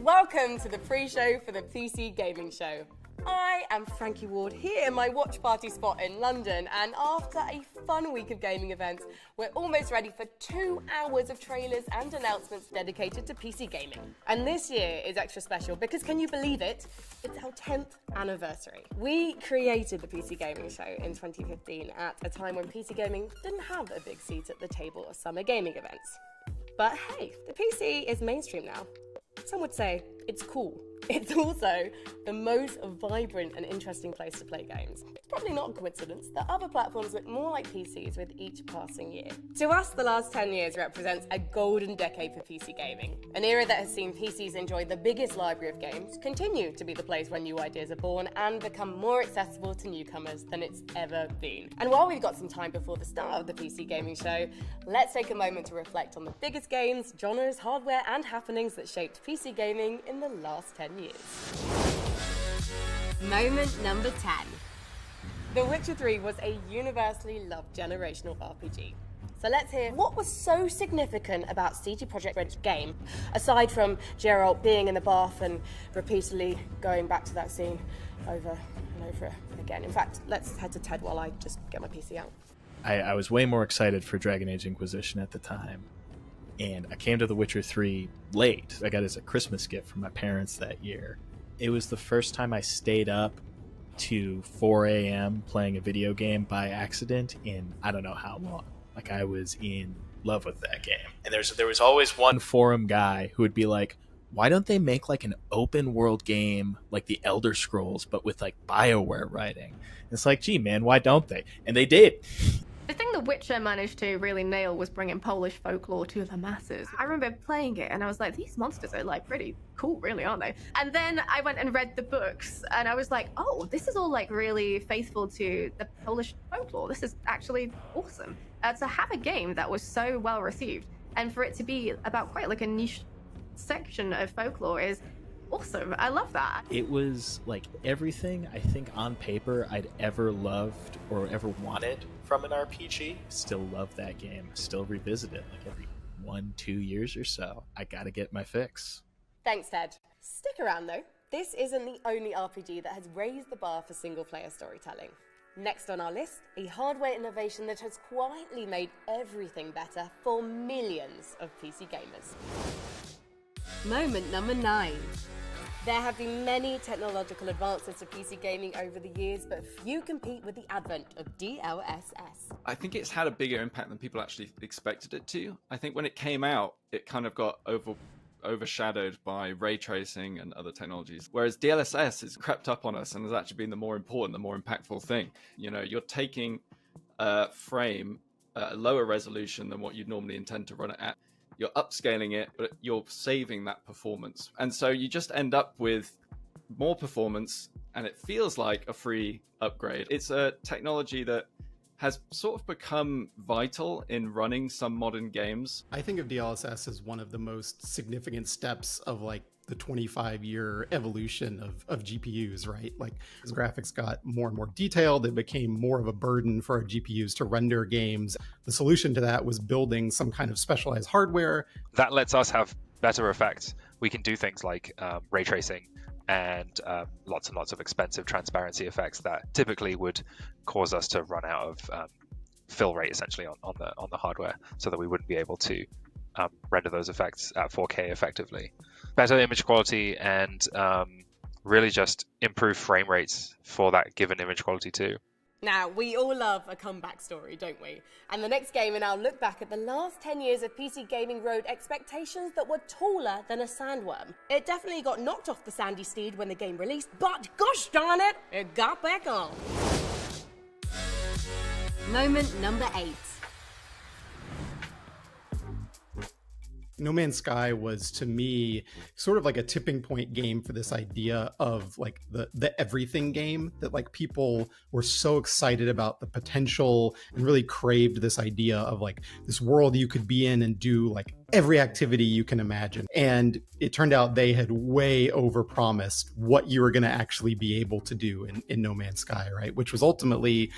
Welcome to the pre-show for the PC Gaming Show. I am Frankie Ward here in my watch party spot in London, and after a fun week of gaming events, we're almost ready for 2 hours of trailers and announcements dedicated to PC gaming. And this year is extra special because, can you believe it? It's our 10th anniversary. We created the PC Gaming Show in 2015 at a time when PC gaming didn't have a big seat at the table of summer gaming events. But hey, the PC is mainstream now. Some would say it's cool. It's also the most vibrant and interesting place to play games. It's probably not a coincidence that other platforms look more like PCs with each passing year. To us, the last 10 years represents a golden decade for PC gaming, an era that has seen PCs enjoy the biggest library of games, continue to be the place where new ideas are born, and become more accessible to newcomers than it's ever been. And while we've got some time before the start of the PC Gaming Show, let's take a moment to reflect on the biggest games, genres, hardware, and happenings that shaped PC gaming in the last 10 years. Moment number 10. The Witcher 3 was a universally loved generational RPG. So let's hear what was so significant about CD Projekt Red's game, aside from Geralt being in the bath and repeatedly going back to that scene over and over again. In fact, let's head to Ted while I just get my PC out. I was way more excited for Dragon Age Inquisition at the time. And I came to The Witcher 3 late. I got it as a Christmas gift from my parents that year. It was the first time I stayed up to 4 a.m. playing a video game by accident in I don't know how long. Like, I was in love with that game. And there was always one forum guy who would be like, why don't they make like an open world game like the Elder Scrolls, but with like BioWare writing? And it's like, gee, man, why don't they? And they did. The thing The Witcher managed to really nail was bringing Polish folklore to the masses. I remember playing it and I was like, these monsters are like pretty cool, really, aren't they? And then I went and read the books and I was like, oh, this is all like really faithful to the Polish folklore. This is actually awesome. To have a game that was so well received and for it to be about quite like a niche section of folklore is awesome. I love that. It was like everything I think on paper I'd ever loved or ever wanted from an RPG. Still love that game. Still revisit it like every 1-2 years or so. I gotta get my fix. Thanks, Ted. Stick around though. This isn't the only RPG that has raised the bar for single-player storytelling. Next on our list, a hardware innovation that has quietly made everything better for millions of PC gamers. Moment number 9. There have been many technological advances to PC gaming over the years, but few compete with the advent of DLSS. I think it's had a bigger impact than people actually expected it to. I think when it came out, it kind of got overshadowed by ray tracing and other technologies. Whereas DLSS has crept up on us and has actually been the more important, the more impactful thing. You know, you're taking a frame at a lower resolution than what you'd normally intend to run it at. You're upscaling it, but you're saving that performance. And so you just end up with more performance, and it feels like a free upgrade. It's a technology that has sort of become vital in running some modern games. I think of DLSS as one of the most significant steps of like the 25-year evolution of GPUs, right? Like, as graphics got more and more detailed, it became more of a burden for our GPUs to render games. The solution to that was building some kind of specialized hardware. That lets us have better effects. We can do things like ray tracing and lots and lots of expensive transparency effects that typically would cause us to run out of fill rate essentially on the hardware, so that we wouldn't be able to render those effects at 4K effectively. Better image quality and really just improve frame rates for that given image quality too. Now, we all love a comeback story, don't we? And the next game, and I'll look back at the last 10 years of PC gaming rode expectations that were taller than a sandworm. It definitely got knocked off the sandy steed when the game released, but gosh darn it, it got back on. Moment number 8. No Man's Sky was, to me, sort of like a tipping point game for this idea of like the everything game, that like people were so excited about the potential and really craved this idea of like this world you could be in and do like every activity you can imagine. And it turned out they had way overpromised what you were going to actually be able to do in No Man's Sky, right? Which was ultimately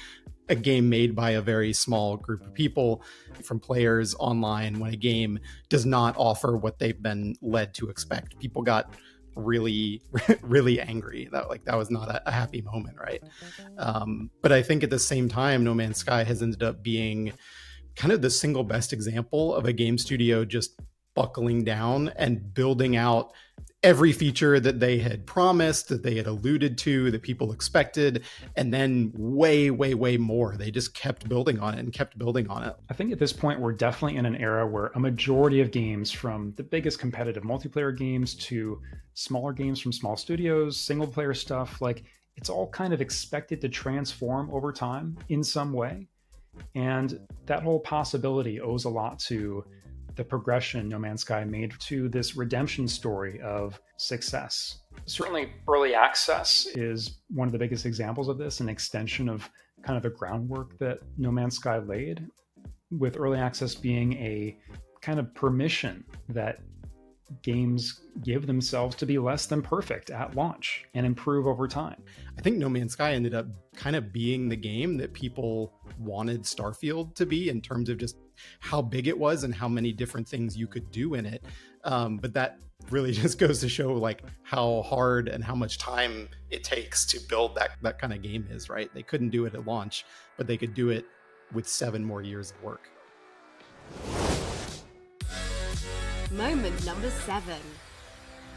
a game made by a very small group of people, from players online, when a game does not offer what they've been led to expect. People got really, really angry. That was not a happy moment, right? But I think at the same time, No Man's Sky has ended up being kind of the single best example of a game studio just buckling down and building out every feature that they had promised, that they had alluded to, that people expected, and then way, way, way more. They just kept building on it and kept building on it. I think at this point, we're definitely in an era where a majority of games, from the biggest competitive multiplayer games to smaller games from small studios, single player stuff, like it's all kind of expected to transform over time in some way. And that whole possibility owes a lot to the progression No Man's Sky made to this redemption story of success. Certainly, early access is one of the biggest examples of this, an extension of kind of the groundwork that No Man's Sky laid, with early access being a kind of permission that games give themselves to be less than perfect at launch and improve over time. I think No Man's Sky ended up kind of being the game that people wanted Starfield to be, in terms of just how big it was and how many different things you could do in it. But that really just goes to show like how hard and how much time it takes to build that kind of game is, right? They couldn't do it at launch, but they could do it with 7 more years of work. Moment number 7.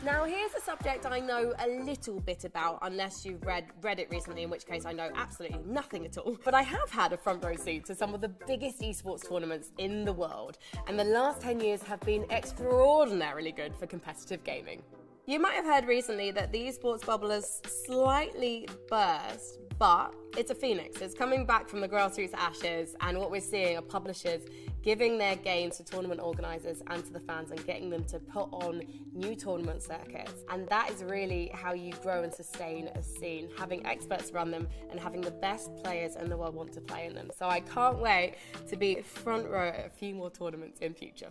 Now, here's a subject I know a little bit about, unless you've read it recently, in which case I know absolutely nothing at all. But I have had a front row seat to some of the biggest esports tournaments in the world, and the last 10 years have been extraordinarily good for competitive gaming. You might have heard recently that the esports bubble has slightly burst, but it's a phoenix. It's coming back from the grassroots ashes, and what we're seeing are publishers giving their games to tournament organisers and to the fans and getting them to put on new tournament circuits. And that is really how you grow and sustain a scene, having experts run them and having the best players in the world want to play in them. So I can't wait to be front row at a few more tournaments in future.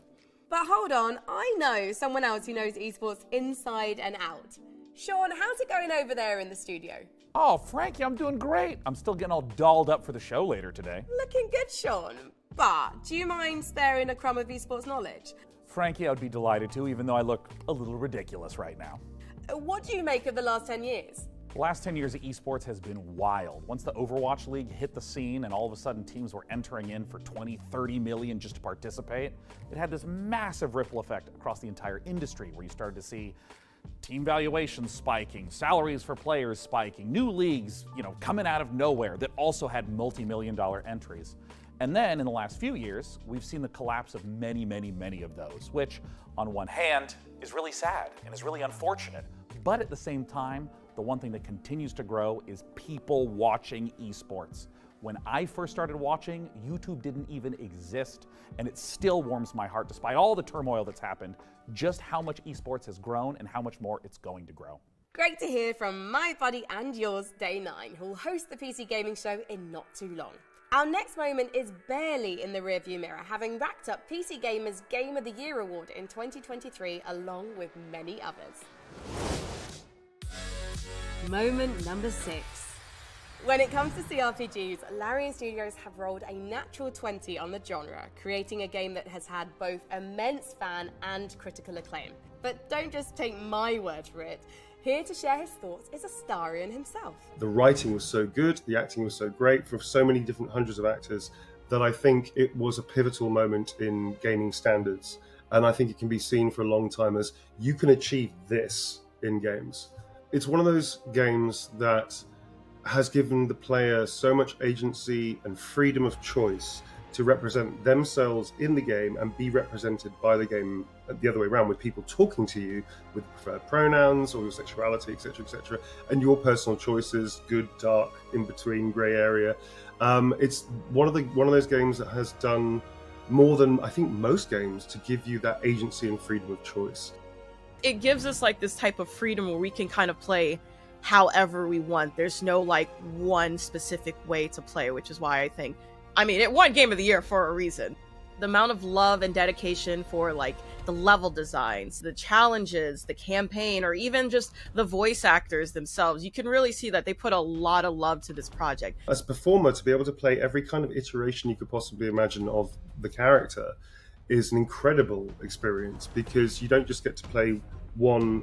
But hold on, I know someone else who knows esports inside and out. Sean, how's it going over there in the studio? Oh, Frankie, I'm doing great. I'm still getting all dolled up for the show later today. Looking good, Sean. But do you mind sparing a crumb of esports knowledge? Frankie, I would be delighted to, even though I look a little ridiculous right now. What do you make of the last 10 years? The last 10 years of esports has been wild. Once the Overwatch League hit the scene and all of a sudden teams were entering in for 20, 30 million just to participate, it had this massive ripple effect across the entire industry, where you started to see team valuations spiking, salaries for players spiking, new leagues, coming out of nowhere that also had multi-million-dollar entries. And then in the last few years, we've seen the collapse of many, many, many of those, which on one hand is really sad and is really unfortunate. But at the same time, the one thing that continues to grow is people watching esports. When I first started watching, YouTube didn't even exist, and it still warms my heart, despite all the turmoil that's happened, just how much esports has grown and how much more it's going to grow. Great to hear from my buddy and yours, Day 9, who'll host the PC Gaming Show in not too long. Our next moment is barely in the rearview mirror, having racked up PC Gamer's Game of the Year award in 2023, along with many others. Moment number 6. When it comes to CRPGs, Larian Studios have rolled a natural 20 on the genre, creating a game that has had both immense fan and critical acclaim. But don't just take my word for it. Here to share his thoughts is Astarion himself. The writing was so good, the acting was so great for so many different hundreds of actors that I think it was a pivotal moment in gaming standards. And I think it can be seen for a long time as you can achieve this in games. It's one of those games that has given the player so much agency and freedom of choice to represent themselves in the game and be represented by the game the other way around, with people talking to you with preferred pronouns or your sexuality, etc., and your personal choices, good, dark, in between, grey area. It's one of those games that has done more than I think most games to give you that agency and freedom of choice. It gives us like this type of freedom where we can kind of play however we want. There's no like one specific way to play, which is why it won Game of the Year for a reason. The amount of love and dedication for like the level designs, the challenges, the campaign, or even just the voice actors themselves, you can really see that they put a lot of love to this project. As a performer, to be able to play every kind of iteration you could possibly imagine of the character is an incredible experience, because you don't just get to play one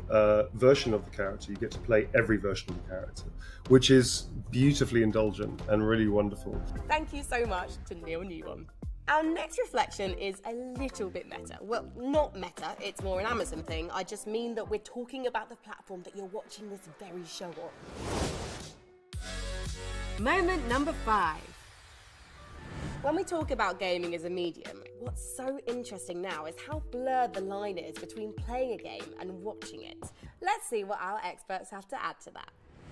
version of the character, you get to play every version of the character, which is beautifully indulgent and really wonderful. Thank you so much to Neil Newham. Our next reflection is a little bit meta. Well, not meta, it's more an Amazon thing. I just mean that we're talking about the platform that you're watching this very show on. Moment number 5. When we talk about gaming as a medium, what's so interesting now is how blurred the line is between playing a game and watching it. Let's see what our experts have to add to that.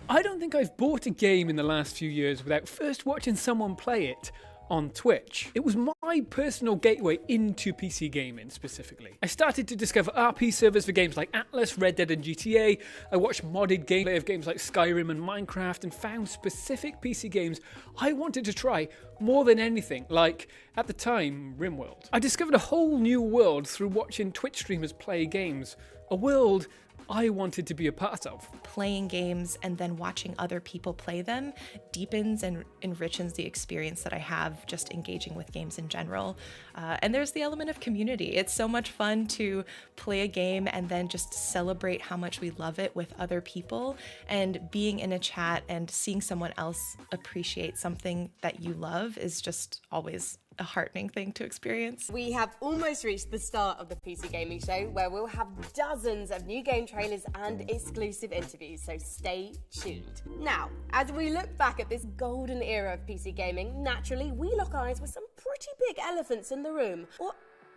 I don't think I've bought a game in the last few years without first watching someone play it on Twitch. It was my personal gateway into PC gaming specifically. I started to discover RP servers for games like Atlas, Red Dead and GTA. I watched modded gameplay of games like Skyrim and Minecraft and found specific PC games I wanted to try more than anything, like, at the time, RimWorld. I discovered a whole new world through watching Twitch streamers play games, a world I wanted to be a part of. Playing games and then watching other people play them deepens and enriches the experience that I have just engaging with games in general. And there's the element of community. It's so much fun to play a game and then just celebrate how much we love it with other people, and being in a chat and seeing someone else appreciate something that you love is just always a heartening thing to experience. We have almost reached the start of the PC Gaming Show, where we'll have dozens of new game trailers and exclusive interviews, so stay tuned. Now, as we look back at this golden era of PC gaming, naturally we lock eyes with some pretty big elephants in the room. Or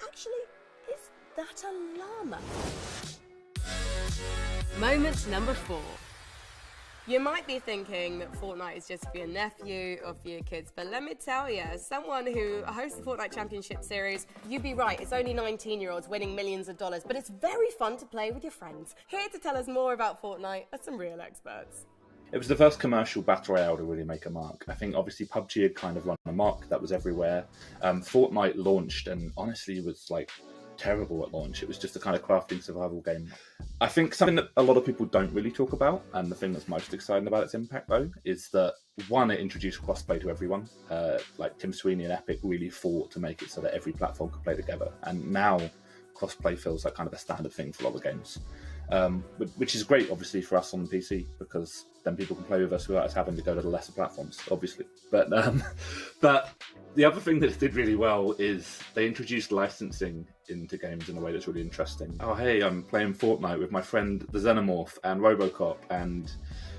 actually, is that a llama? Moment number 4. You might be thinking that Fortnite is just for your nephew or for your kids, but let me tell you, as someone who hosts the Fortnite Championship Series, you'd be right, it's only 19-year-olds winning millions of dollars, but it's very fun to play with your friends. Here to tell us more about Fortnite are some real experts. It was the first commercial battle royale to really make a mark. I think obviously PUBG had kind of run a mark that was everywhere. Fortnite launched and honestly was like terrible at launch. It was just a kind of crafting survival game. I think something that a lot of people don't really talk about, and the thing that's most exciting about its impact though, is that one, it introduced crossplay to everyone. Like Tim Sweeney and Epic really fought to make it so that every platform could play together, and now crossplay feels like kind of a standard thing for a lot of games. Which is great, obviously, for us on the PC, because then people can play with us without us having to go to the lesser platforms, obviously. But the other thing that it did really well is they introduced licensing into games in a way that's really interesting. Oh, hey, I'm playing Fortnite with my friend the Xenomorph and Robocop and,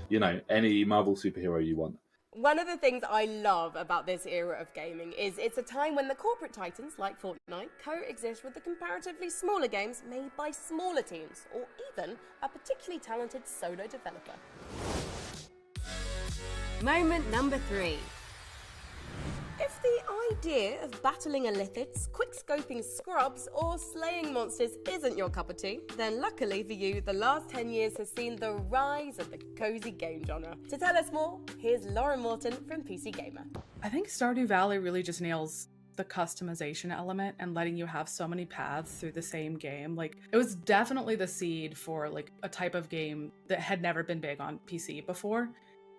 you know, any Marvel superhero you want. One of the things I love about this era of gaming is it's a time when the corporate titans, like Fortnite, coexist with the comparatively smaller games made by smaller teams, or even a particularly talented solo developer. Moment number 3. If the idea of battling illithids, quick-scoping scrubs, or slaying monsters isn't your cup of tea, then luckily for you, the last 10 years has seen the rise of the cozy game genre. To tell us more, here's Lauren Morton from PC Gamer. I think Stardew Valley really just nails the customization element and letting you have so many paths through the same game. Like, it was definitely the seed for like a type of game that had never been big on PC before,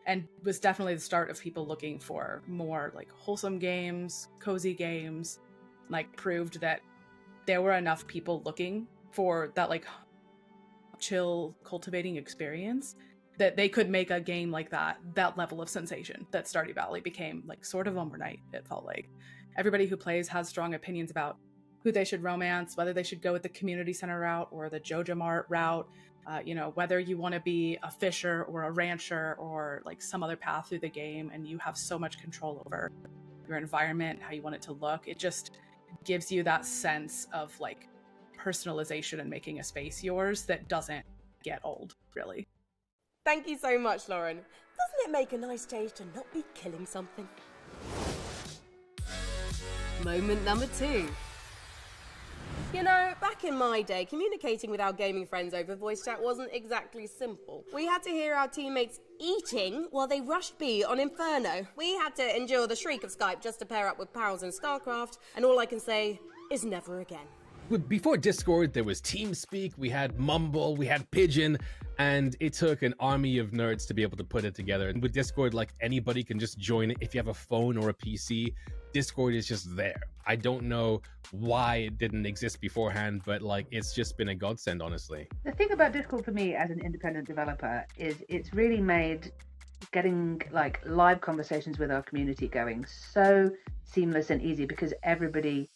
and was definitely the start of people looking for more like wholesome games, cozy games, like proved that there were enough people looking for that like chill cultivating experience that they could make a game like that level of sensation that Stardew Valley became like sort of overnight. It felt like everybody who plays has strong opinions about who they should romance, whether they should go with the community center route or the JoJo Mart route. Whether you want to be a fisher or a rancher or like some other path through the game, and you have so much control over your environment, how you want it to look. It just gives you that sense of like personalization and making a space yours that doesn't get old, really. Thank you so much, Lauren. Doesn't it make a nice change to not be killing something? Moment number 2. You know, back in my day, communicating with our gaming friends over voice chat wasn't exactly simple. We had to hear our teammates eating while they rushed B on Inferno. We had to endure the shriek of Skype just to pair up with pals in StarCraft, and all I can say is never again. Before Discord, there was TeamSpeak, we had Mumble, we had Pigeon, and it took an army of nerds to be able to put it together. And with Discord, like, anybody can just join it. If you have a phone or a PC, Discord is just there. I don't know why it didn't exist beforehand, but like, it's just been a godsend, honestly. The thing about Discord for me as an independent developer is it's really made getting like live conversations with our community going so seamless and easy, because everybody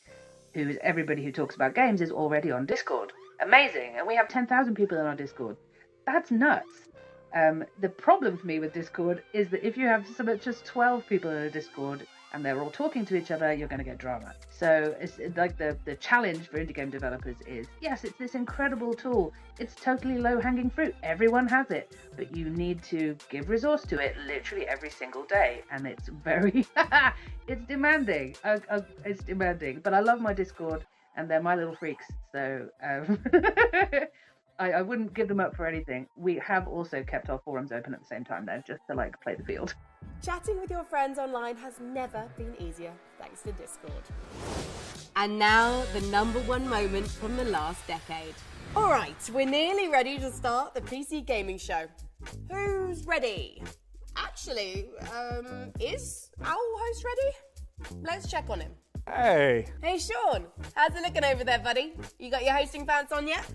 who talks about games is already on Discord. Amazing. And we have 10,000 people in our Discord. That's nuts. The problem for me with Discord is that if you have just 12 people in a Discord and they're all talking to each other, you're going to get drama. So it's like the challenge for indie game developers is, yes, it's this incredible tool. It's totally low-hanging fruit. Everyone has it. But you need to give resource to it literally every single day. And it's very... it's demanding. It's demanding. But I love my Discord, and they're my little freaks. So I wouldn't give them up for anything. We have also kept our forums open at the same time, though, just to like play the field. Chatting with your friends online has never been easier, thanks to Discord. And now, the number 1 moment from the last decade. All right, we're nearly ready to start the PC gaming show. Who's ready? Actually, is our host ready? Let's check on him. Hey. Hey, Sean. How's it looking over there, buddy? You got your hosting pants on yet?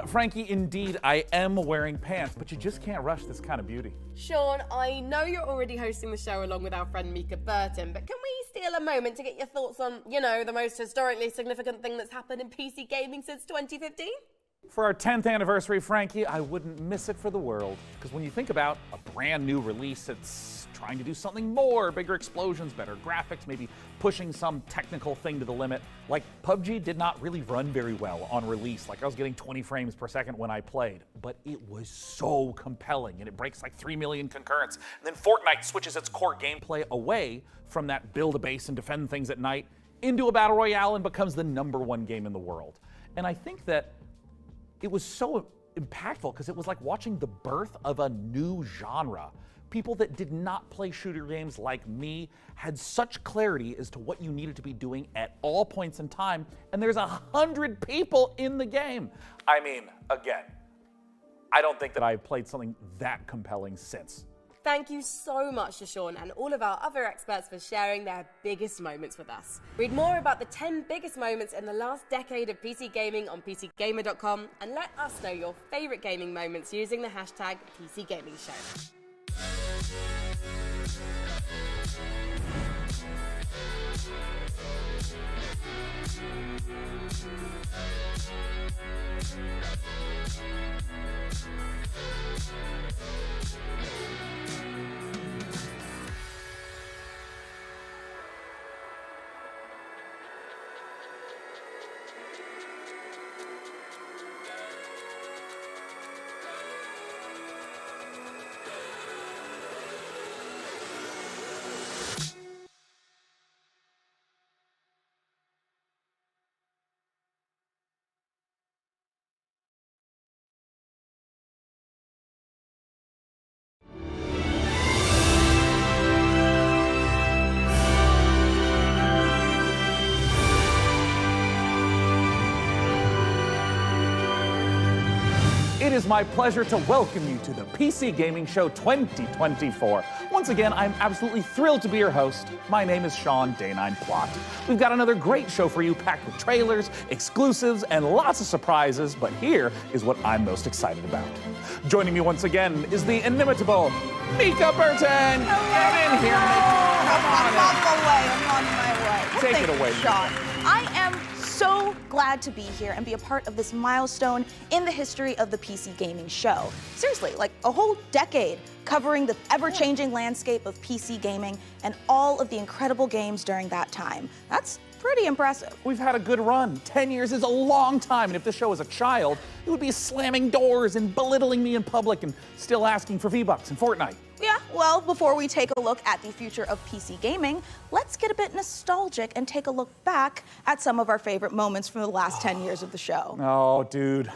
Frankie, indeed, I am wearing pants, but you just can't rush this kind of beauty. Sean, I know you're already hosting the show along with our friend Mika Burton, but can we steal a moment to get your thoughts on, the most historically significant thing that's happened in PC gaming since 2015? For our 10th anniversary, Frankie, I wouldn't miss it for the world. Because when you think about a brand new release, it's trying to do something more, bigger explosions, better graphics, maybe pushing some technical thing to the limit. Like, PUBG did not really run very well on release. Like, I was getting 20 frames per second when I played. But it was so compelling, and it breaks like 3 million concurrents. And then Fortnite switches its core gameplay away from that build a base and defend things at night into a battle royale and becomes the #1 game in the world. And I think that it was so impactful because it was like watching the birth of a new genre. People that did not play shooter games like me had such clarity as to what you needed to be doing at all points in time, and there's 100 people in the game. I mean, again, I don't think that I've played something that compelling since. Thank you so much to Sean and all of our other experts for sharing their biggest moments with us. Read more about the 10 biggest moments in the last decade of PC gaming on PCGamer.com, and let us know your favorite gaming moments using the hashtag PCGamingShow. It is my pleasure to welcome you to the PC Gaming Show 2024. Once again, I'm absolutely thrilled to be your host. My name is Sean Day9 Plot. We've got another great show for you, packed with trailers, exclusives, and lots of surprises, but here is what I'm most excited about. Joining me once again is the inimitable Mika Burton. Get in here, Mika. I'm on my way. Take it away. Sean. I am so glad to be here and be a part of this milestone in the history of the PC gaming show. Seriously, like a whole decade covering the ever-changing landscape of PC gaming and all of the incredible games during that time. That's pretty impressive. We've had a good run. 10 years is a long time, and if this show was a child, it would be slamming doors and belittling me in public and still asking for V-Bucks in Fortnite. Yeah, well, before we take a look at the future of PC gaming, let's get a bit nostalgic and take a look back at some of our favorite moments from the last 10 years of the show. Oh, dude.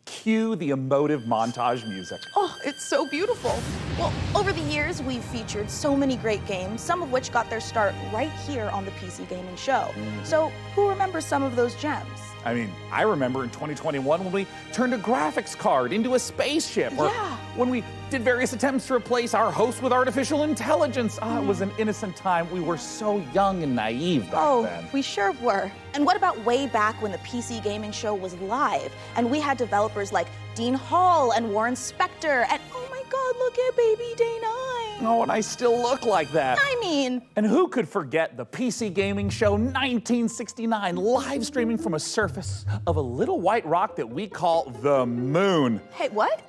Cue the emotive montage music. Oh, it's so beautiful. Well, over the years, we've featured so many great games, some of which got their start right here on the PC Gaming Show. So, who remembers some of those gems? I mean, I remember in 2021 when we turned a graphics card into a spaceship, or when we did various attempts to replace our host with artificial intelligence. It was an innocent time. We were so young and naive back then. We sure were. And what about way back when the PC Gaming Show was live, and we had developers like Dean Hall and Warren Spector, and oh my God, look at baby Day 9. Oh, and I still look like that. I mean... And who could forget the PC Gaming Show 1969 live streaming from a surface of a little white rock that we call the moon? Hey, what?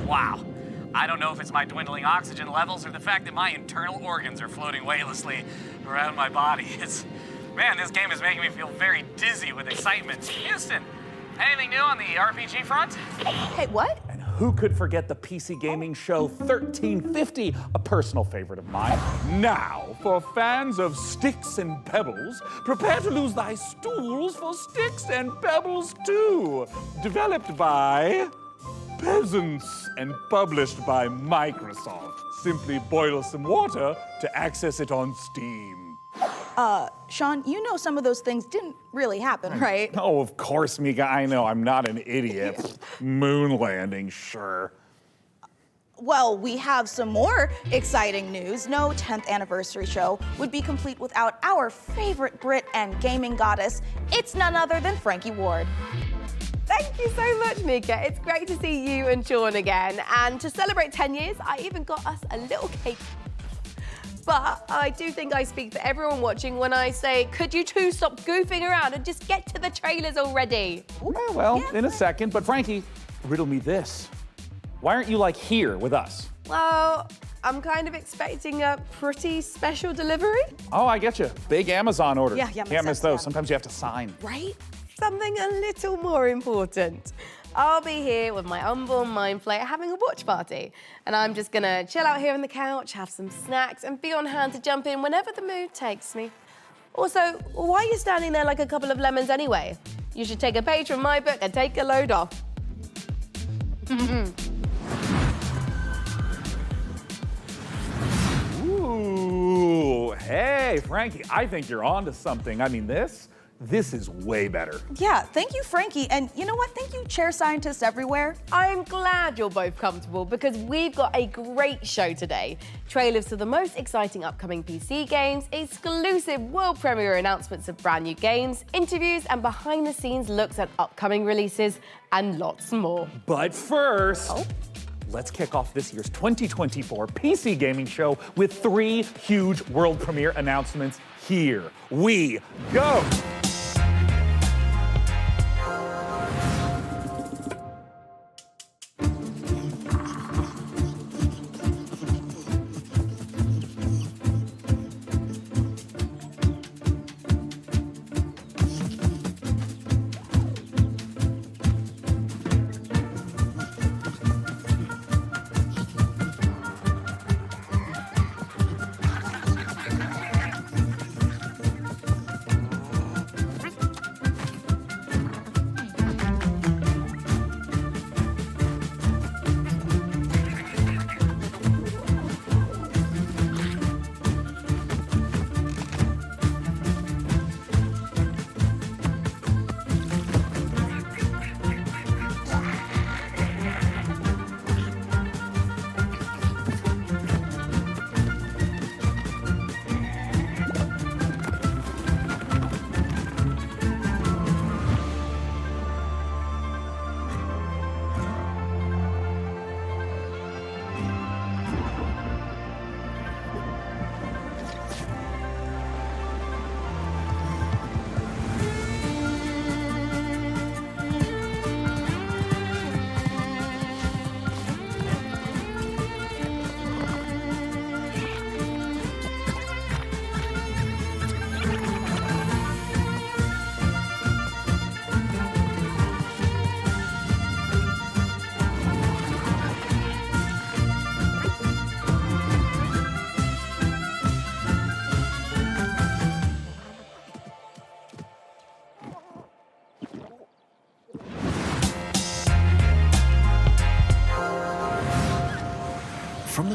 Wow. I don't know if it's my dwindling oxygen levels or the fact that my internal organs are floating weightlessly around my body. Man, this game is making me feel very dizzy with excitement. Houston, anything new on the RPG front? Hey, what? And who could forget the PC Gaming Show 1350, a personal favorite of mine? Now, for fans of sticks and pebbles, prepare to lose thy stools for sticks and pebbles too. Developed by peasants and published by Microsoft. Simply boil some water to access it on Steam. Sean, you know some of those things didn't really happen, right? Oh, of course, Mika. I know. I'm not an idiot. Moon landing, sure. Well, we have some more exciting news. No 10th anniversary show would be complete without our favorite Brit and gaming goddess. It's none other than Frankie Ward. Thank you so much, Mika. It's great to see you and Sean again. And to celebrate 10 years, I even got us a little cake. But I do think I speak for everyone watching when I say, could you two stop goofing around and just get to the trailers already? Well, in a second. But Frankie, riddle me this. Why aren't you, like, here with us? Well, I'm kind of expecting a pretty special delivery. Oh, I get you. Big Amazon orders. Yeah, Can't miss those. Sometimes you have to sign. Right? Something a little more important. I'll be here with my unborn mind flayer having a watch party. And I'm just gonna chill out here on the couch, have some snacks, and be on hand to jump in whenever the mood takes me. Also, why are you standing there like a couple of lemons anyway? You should take a page from my book and take a load off. Ooh, hey, Frankie, I think you're onto something. I mean, this is way better. Yeah, thank you, Frankie. And you know what? Thank you, chair scientists everywhere. I'm glad you're both comfortable because we've got a great show today. Trailers to the most exciting upcoming PC games, exclusive world premiere announcements of brand new games, interviews and behind-the-scenes looks at upcoming releases, and lots more. But first, let's kick off this year's 2024 PC Gaming Show with 3 huge world premiere announcements. Here we go.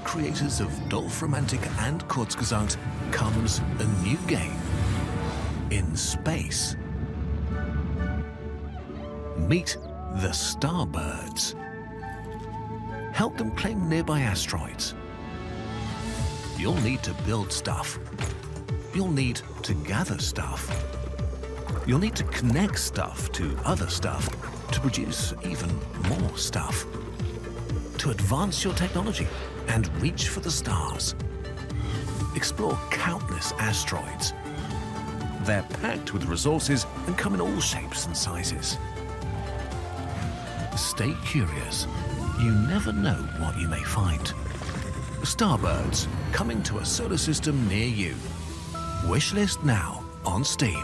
the creators of Dolphromantic and Kurzgesagt comes a new game in space. Meet the Starbirds. Help them claim nearby asteroids. You'll need to build stuff. You'll need to gather stuff. You'll need to connect stuff to other stuff to produce even more stuff. To advance your technology and reach for the stars. Explore countless asteroids. They're packed with resources and come in all shapes and sizes. Stay curious. You never know what you may find. Starbirds, coming to a solar system near you. Wishlist now on Steam.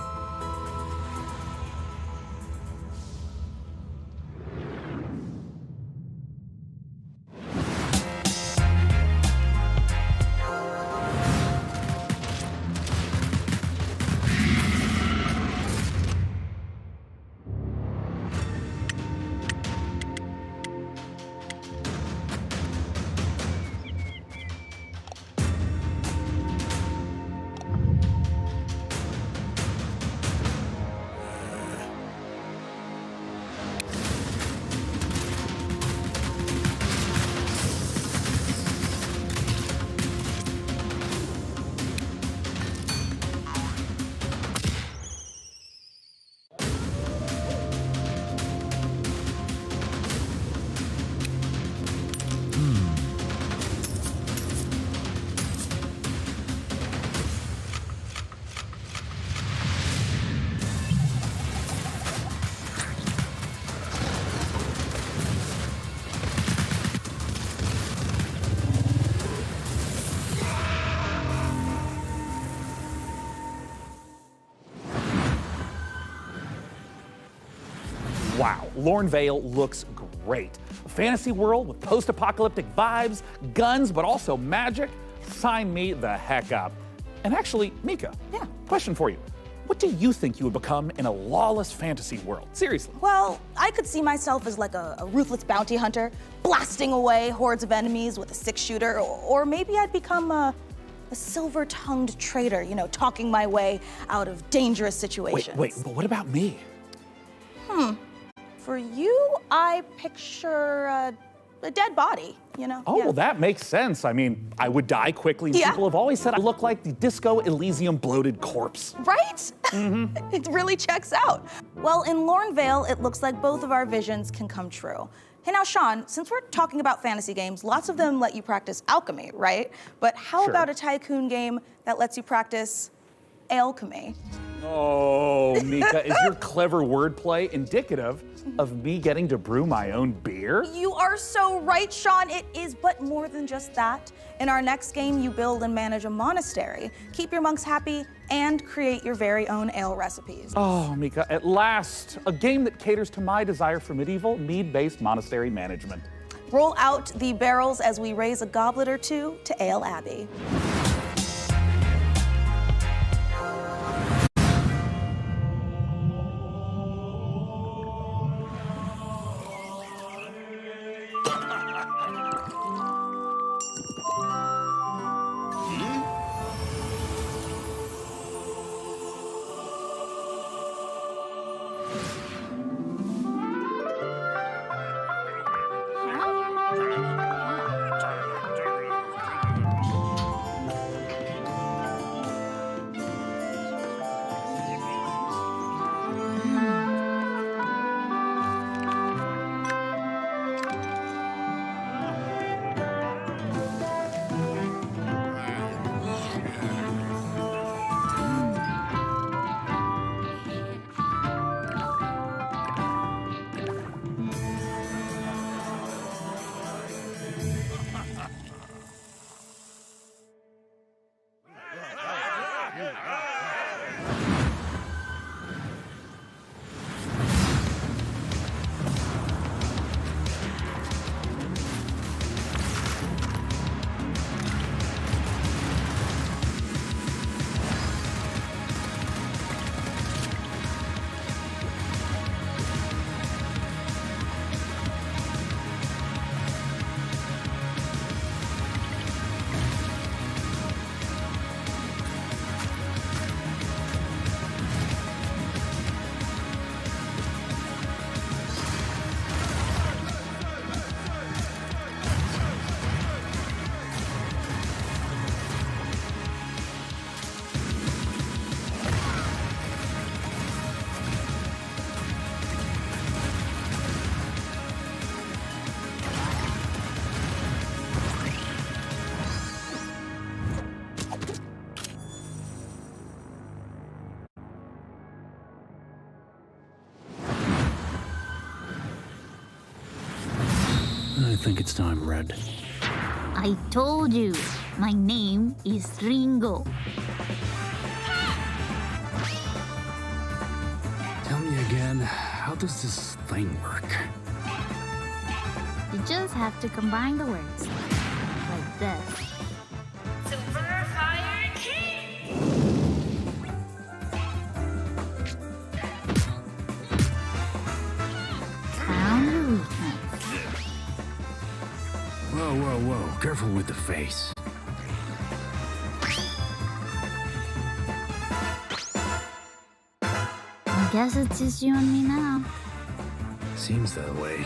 Wow, Lornvale looks great. A fantasy world with post-apocalyptic vibes, guns, but also magic. Sign me the heck up. And actually, Mika, question for you. What do you think you would become in a lawless fantasy world? Seriously. Well, I could see myself as like a ruthless bounty hunter, blasting away hordes of enemies with a 6-shooter, or maybe I'd become a silver-tongued traitor, you know, talking my way out of dangerous situations. Wait, but what about me? For you, I picture a dead body, you know? Oh, well, that makes sense. I mean, I would die quickly. Yeah. People have always said I look like the Disco Elysium bloated corpse. Right? It really checks out. Well, in Lornvale, it looks like both of our visions can come true. Hey, now, Sean, since we're talking about fantasy games, lots of them let you practice alchemy, right? But how about a tycoon game that lets you practice alchemy? Oh, Mika, is your clever wordplay indicative of me getting to brew my own beer? You are so right, Sean. It is, but more than just that. In our next game, you build and manage a monastery, keep your monks happy, and create your very own ale recipes. Oh, Mika, at last, a game that caters to my desire for medieval, mead-based monastery management. Roll out the barrels as we raise a goblet or two to Ale Abbey. think it's time, Red. I told you, my name is Ringo. Tell me again, how does this thing work? You just have to combine the words. Like this. Super Fire King! Found your weakness. Whoa, whoa, whoa. Careful with the face. I guess it's just you and me now. Seems that way.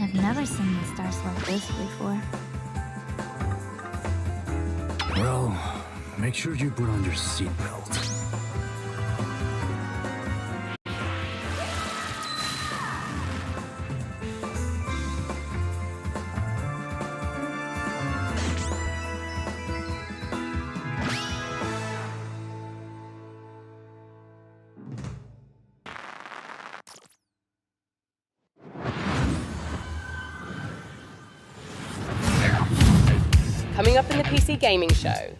I've never seen the stars like this before. Well, make sure you put on your seatbelt. Coming up in the PC Gaming Show.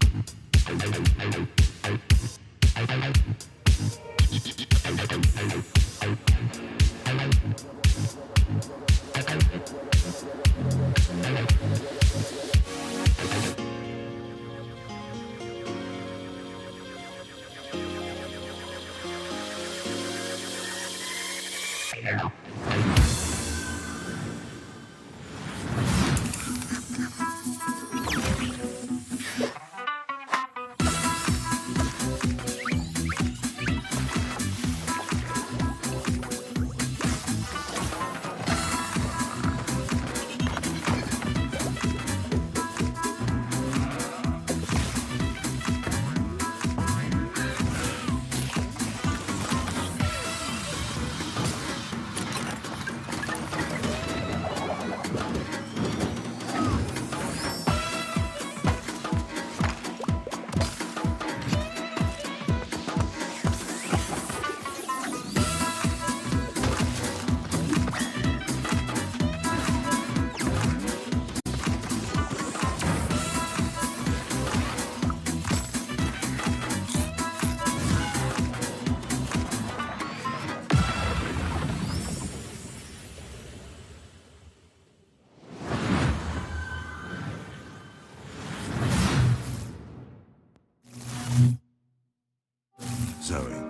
Zoe,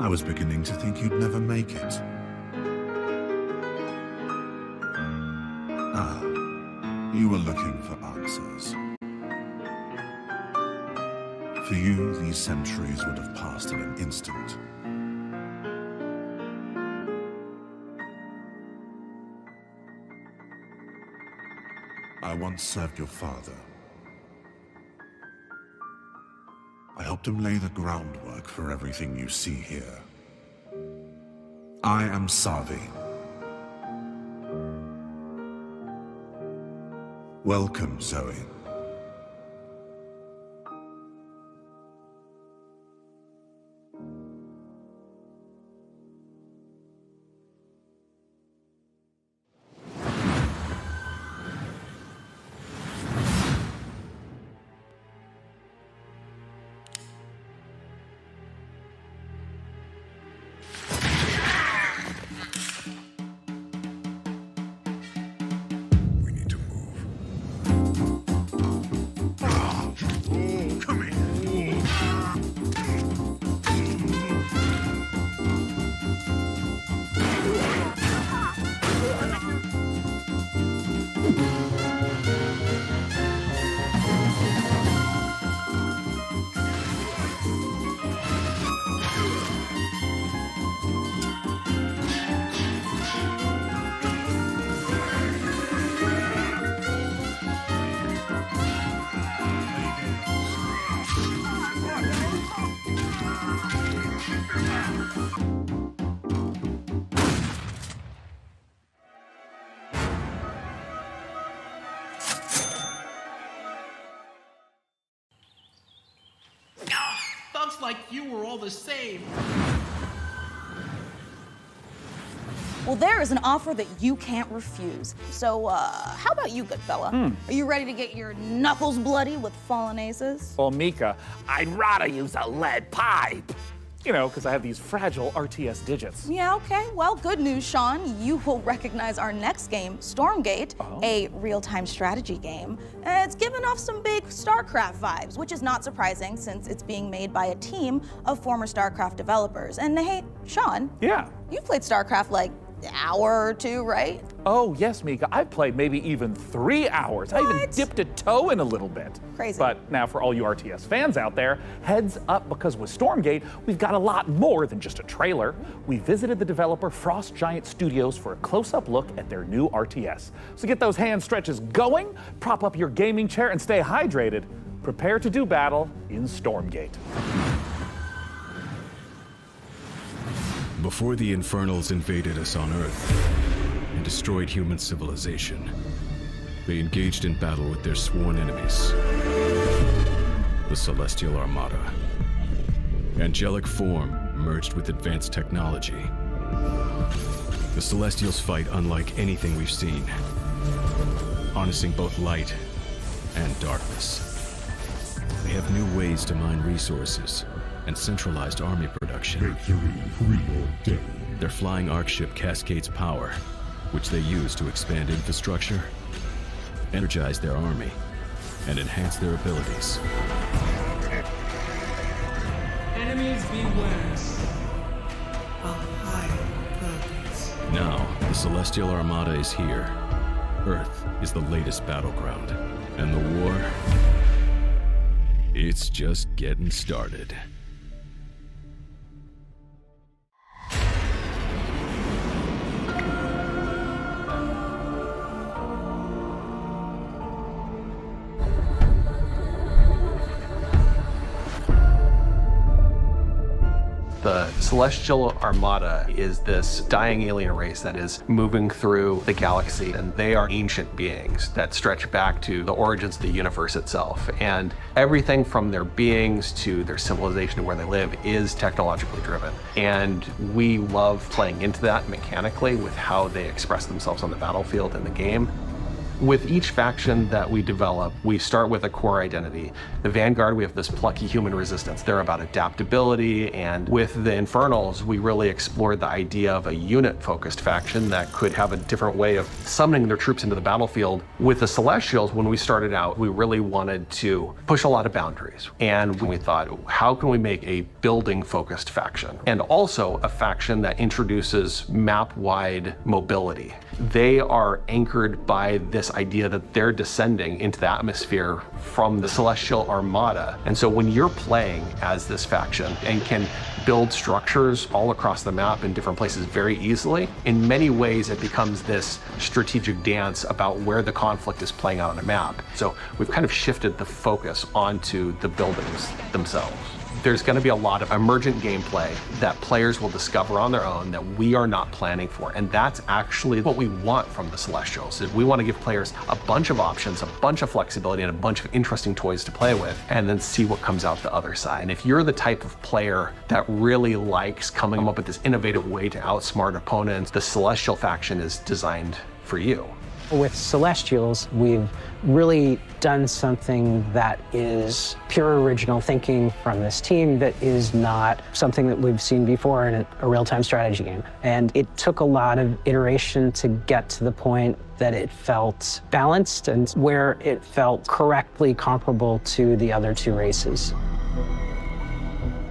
I was beginning to think you'd never make it. Ah, you were looking for answers. For you, these centuries would have passed in an instant. I once served your father. I helped him lay the groundwork for everything you see here. I am Savi. Welcome, Zoe. Thugs like you were all the same. Well, there is an offer that you can't refuse. So, how about you, good fella? Are you ready to get your knuckles bloody with fallen aces? Well, Mika, I'd rather use a lead pipe. You know, because I have these fragile RTS digits. Yeah, okay. Well, good news, Sean. You will recognize our next game, Stormgate, a real-time strategy game. It's giving off some big StarCraft vibes, which is not surprising since it's being made by a team of former StarCraft developers. And hey, Sean. Yeah. You've played StarCraft like an hour or two, right? Oh, yes, Mika. I've played maybe even 3 hours. What? I even dipped a toe in a little bit. Crazy. But now for all you RTS fans out there, heads up, because with Stormgate, we've got a lot more than just a trailer. We visited the developer Frost Giant Studios for a close-up look at their new RTS. So get those hand stretches going, prop up your gaming chair, and stay hydrated. Prepare to do battle in Stormgate. Before the Infernals invaded us on Earth and destroyed human civilization, they engaged in battle with their sworn enemies, the Celestial Armada. Angelic form merged with advanced technology. The Celestials fight unlike anything we've seen, harnessing both light and darkness. They have new ways to mine resources and centralized army production. Their flying arc ship cascades power, which they use to expand infrastructure, energize their army, and enhance their abilities. Enemies beware. Now, the Celestial Armada is here. Earth is the latest battleground, and the war, it's just getting started. The Celestial Armada is this dying alien race that is moving through the galaxy, and they are ancient beings that stretch back to the origins of the universe itself. And everything from their beings to their civilization to where they live is technologically driven. And we love playing into that mechanically with how they express themselves on the battlefield in the game. With each faction that we develop, we start with a core identity. The Vanguard, we have this plucky human resistance. They're about adaptability, and with the Infernals, we really explored the idea of a unit-focused faction that could have a different way of summoning their troops into the battlefield. With the Celestials, when we started out, we really wanted to push a lot of boundaries. And we thought, how can we make a building-focused faction? And also a faction that introduces map-wide mobility. They are anchored by this idea that they're descending into the atmosphere from the Celestial Armada. And so when you're playing as this faction and can build structures all across the map in different places very easily, in many ways it becomes this strategic dance about where the conflict is playing out on a map. So we've kind of shifted the focus onto the buildings themselves. There's going to be a lot of emergent gameplay that players will discover on their own that we are not planning for. And that's actually what we want from the Celestials. Is we want to give players a bunch of options, a bunch of flexibility, and a bunch of interesting toys to play with, and then see what comes out the other side. And if you're the type of player that really likes coming up with this innovative way to outsmart opponents, the Celestial faction is designed for you. With Celestials, we've really done something that is pure original thinking from this team that is not something that we've seen before in a real-time strategy game. And it took a lot of iteration to get to the point that it felt balanced and where it felt correctly comparable to the other two races.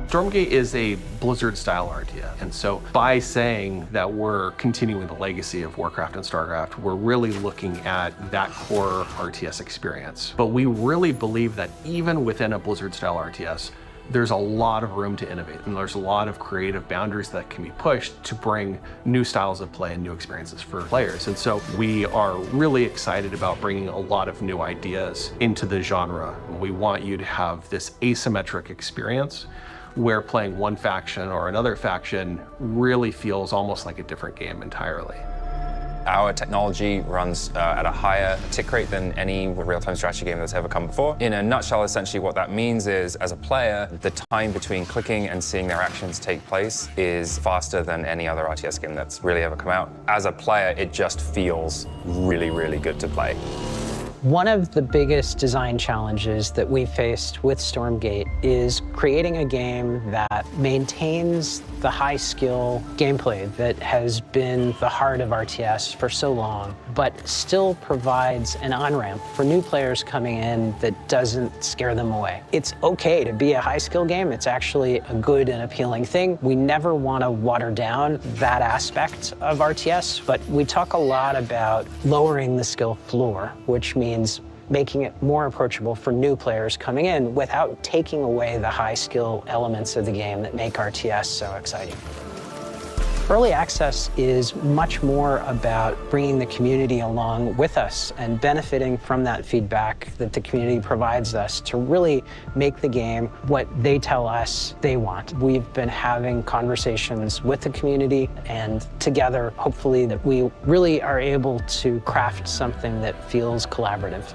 Stormgate is a Blizzard-style RTS, and so by saying that we're continuing the legacy of Warcraft and StarCraft, we're really looking at that core RTS experience. But we really believe that even within a Blizzard-style RTS, there's a lot of room to innovate, and there's a lot of creative boundaries that can be pushed to bring new styles of play and new experiences for players. And so we are really excited about bringing a lot of new ideas into the genre. We want you to have this asymmetric experience where playing one faction or another faction really feels almost like a different game entirely. Our technology runs at a higher tick rate than any real-time strategy game that's ever come before. In a nutshell, essentially what that means is, as a player, the time between clicking and seeing their actions take place is faster than any other RTS game that's really ever come out. As a player, it just feels really, really good to play. One of the biggest design challenges that we faced with Stormgate is creating a game that maintains the high-skill gameplay that has been the heart of RTS for so long, but still provides an on-ramp for new players coming in that doesn't scare them away. It's okay to be a high-skill game. It's actually a good and appealing thing. We never want to water down that aspect of RTS, but we talk a lot about lowering the skill floor, which means making it more approachable for new players coming in without taking away the high skill elements of the game that make RTS so exciting. Early access is much more about bringing the community along with us and benefiting from that feedback that the community provides us to really make the game what they tell us they want. We've been having conversations with the community, and together, hopefully, that we really are able to craft something that feels collaborative.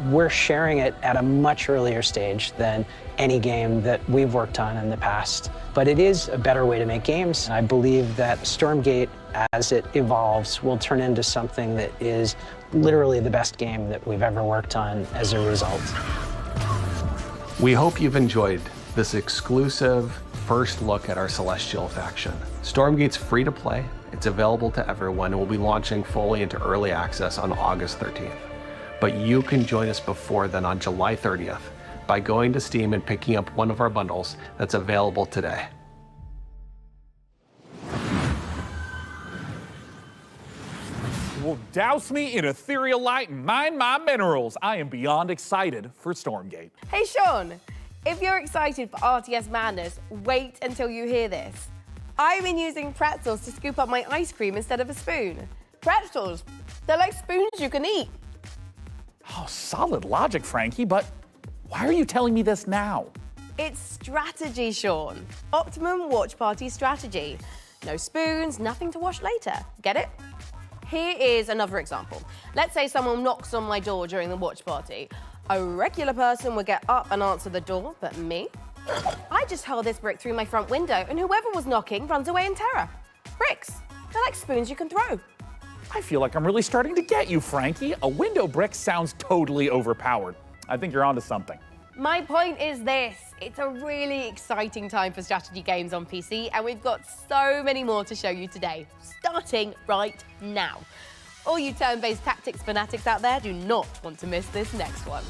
We're sharing it at a much earlier stage than any game that we've worked on in the past. But it is a better way to make games. I believe that Stormgate, as it evolves, will turn into something that is literally the best game that we've ever worked on as a result. We hope you've enjoyed this exclusive first look at our Celestial faction. Stormgate's free to play. It's available to everyone and will be launching fully into early access on August 13th. But you can join us before then on July 30th by going to Steam and picking up one of our bundles that's available today. Well, douse me in ethereal light and mine my minerals. I am beyond excited for Stormgate. Hey Sean, if you're excited for RTS madness, wait until you hear this. I've been using pretzels to scoop up my ice cream instead of a spoon. Pretzels, they're like spoons you can eat. Oh, solid logic, Frankie, but why are you telling me this now? It's strategy, Sean. Optimum watch party strategy. No spoons, nothing to wash later. Get it? Here is another example. Let's say someone knocks on my door during the watch party. A regular person would get up and answer the door, but me? I just hurl this brick through my front window and whoever was knocking runs away in terror. Bricks, they're like spoons you can throw. I feel like I'm really starting to get you, Frankie. A window brick sounds totally overpowered. I think you're onto something. My point is this. It's a really exciting time for strategy games on PC, and we've got so many more to show you today, starting right now. All you turn-based tactics fanatics out there do not want to miss this next one.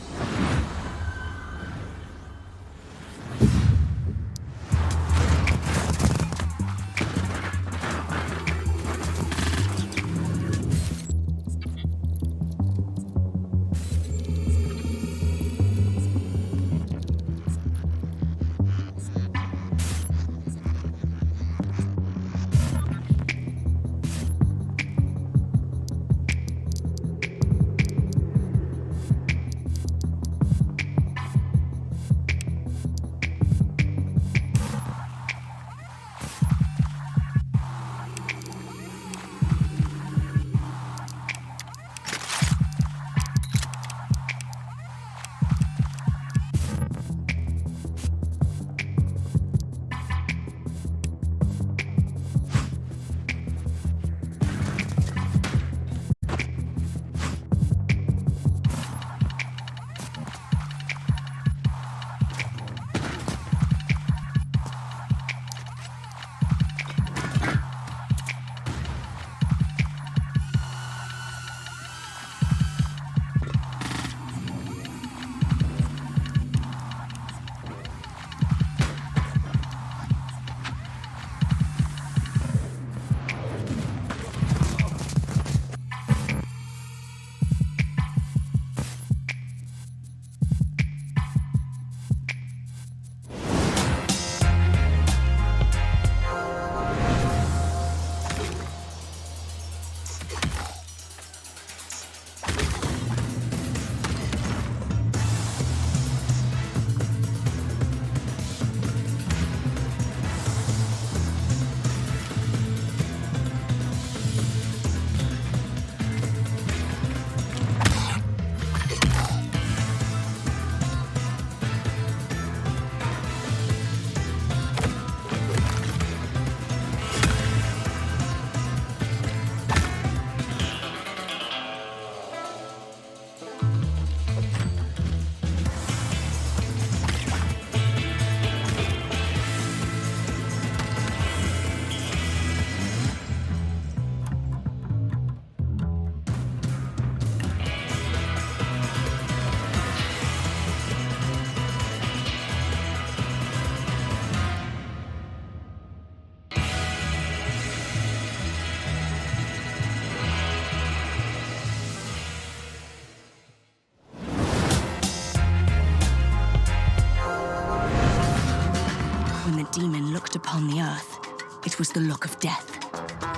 a demon looked upon the earth, it was the look of death.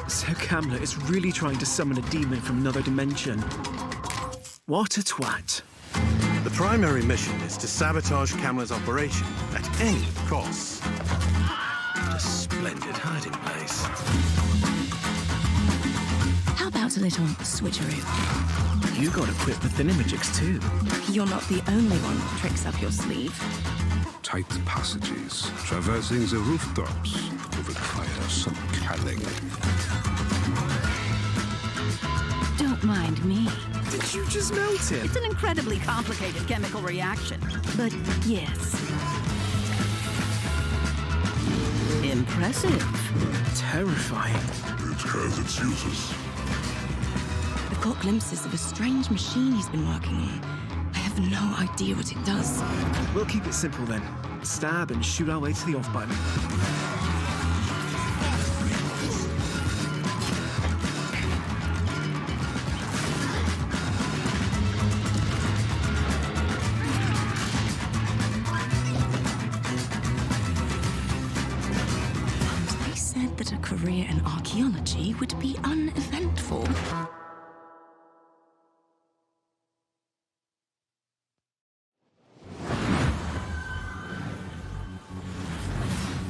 So Kamla is really trying to summon a demon from another dimension. What a twat. The primary mission is to sabotage Kamla's operation at any cost. What a splendid hiding place. How about a little switcheroo? You got equipped with thinamajigs too. You're not the only one with tricks up your sleeve. Tight passages, traversing the rooftops, will require some cunning. Don't mind me. Did you just melt it? It's an incredibly complicated chemical reaction. But yes. Impressive. Terrifying. It has its uses. I've got glimpses of a strange machine he's been working on. I have no idea what it does. We'll keep it simple then. Stab and shoot our way to the off button. They said that a career in archaeology would be uneventful.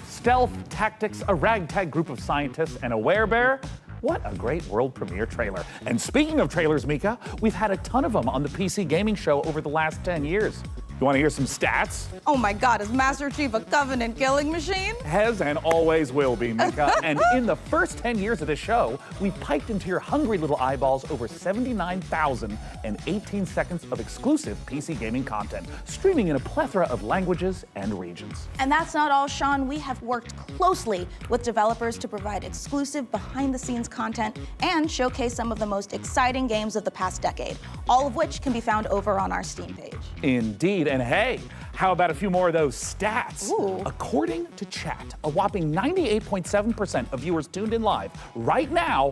Stealth, tactics, a ragtag group of scientists, and a werebear. What a great world premiere trailer. And speaking of trailers, Mika, we've had a ton of them on the PC gaming show over the last 10 years. You want to hear some stats? Oh my God, is Master Chief a Covenant killing machine? Has and always will be, Mika. And in the first 10 years of this show, we've piped into your hungry little eyeballs over 79,018 seconds of exclusive PC gaming content, streaming in a plethora of languages and regions. And that's not all, Sean. We have worked closely with developers to provide exclusive behind-the-scenes content and showcase some of the most exciting games of the past decade, all of which can be found over on our Steam page. Indeed. And hey, how about a few more of those stats? Ooh. According to chat, a whopping 98.7% of viewers tuned in live right now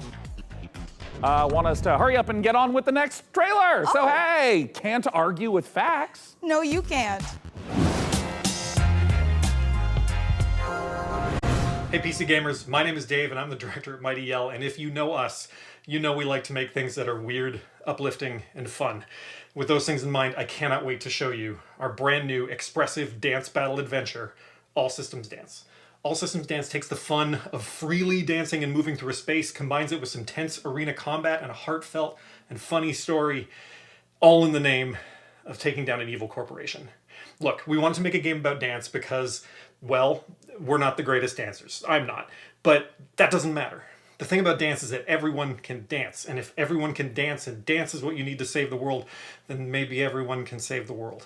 want us to hurry up and get on with the next trailer. So hey, can't argue with facts. No, you can't. Hey PC gamers, my name is Dave and I'm the director at Mighty Yell, and if you know us, you know we like to make things that are weird, uplifting, and fun. With those things in mind, I cannot wait to show you our brand new expressive dance battle adventure, All Systems Dance. All Systems Dance takes the fun of freely dancing and moving through a space, combines it with some tense arena combat and a heartfelt and funny story, all in the name of taking down an evil corporation. Look, we wanted to make a game about dance because, well, we're not the greatest dancers. I'm not. But that doesn't matter. The thing about dance is that everyone can dance, and if everyone can dance, and dance is what you need to save the world, then maybe everyone can save the world.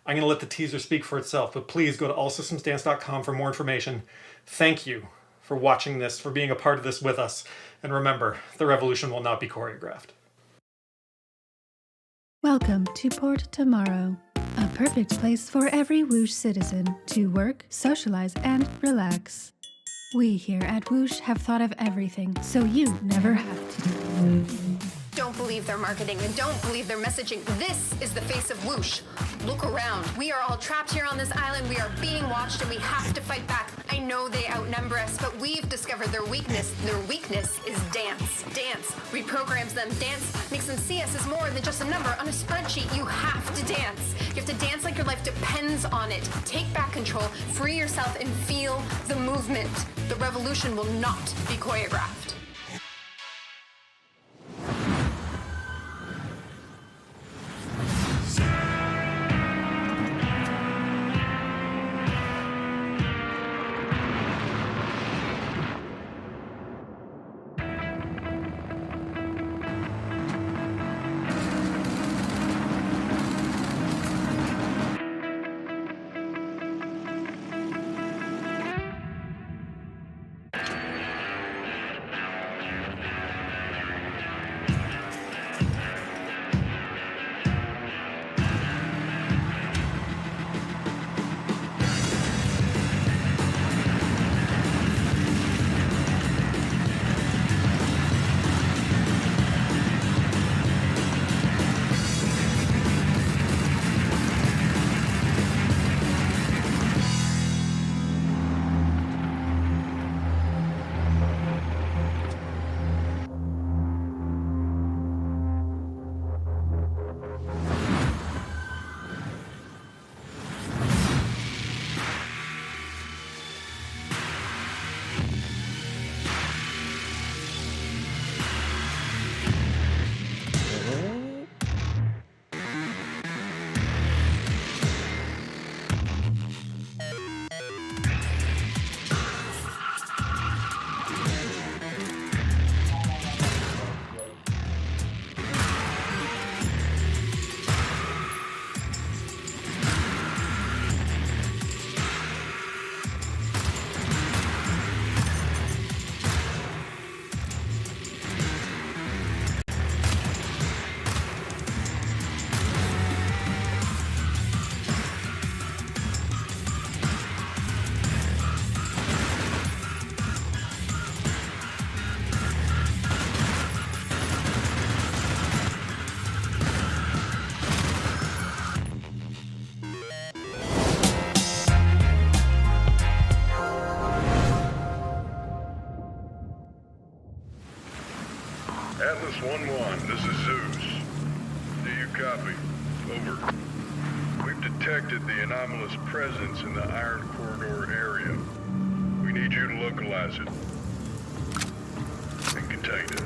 I'm going to let the teaser speak for itself, but please go to allsystemsdance.com for more information. Thank you for watching this, for being a part of this with us, and remember, the revolution will not be choreographed. Welcome to Port Tomorrow, a perfect place for every Whoosh citizen to work, socialize, and relax. We here at Whoosh have thought of everything, so you never have to. Don't believe their marketing and don't believe their messaging. This is the face of Whoosh. Look around. We are all trapped here on this island. We are being watched and we have to fight back. I know they outnumber us, but we've discovered their weakness. Their weakness is dance. Dance reprograms them. Dance makes them see us as more than just a number on a spreadsheet. You have to dance. You have to dance like your life depends on it. Take back control, free yourself, and feel the movement. The revolution will not be choreographed. Atlas 1-1, this is Zeus. Do you copy? Over. We've detected the anomalous presence in the Iron Corridor area. We need you to localize it and contain it.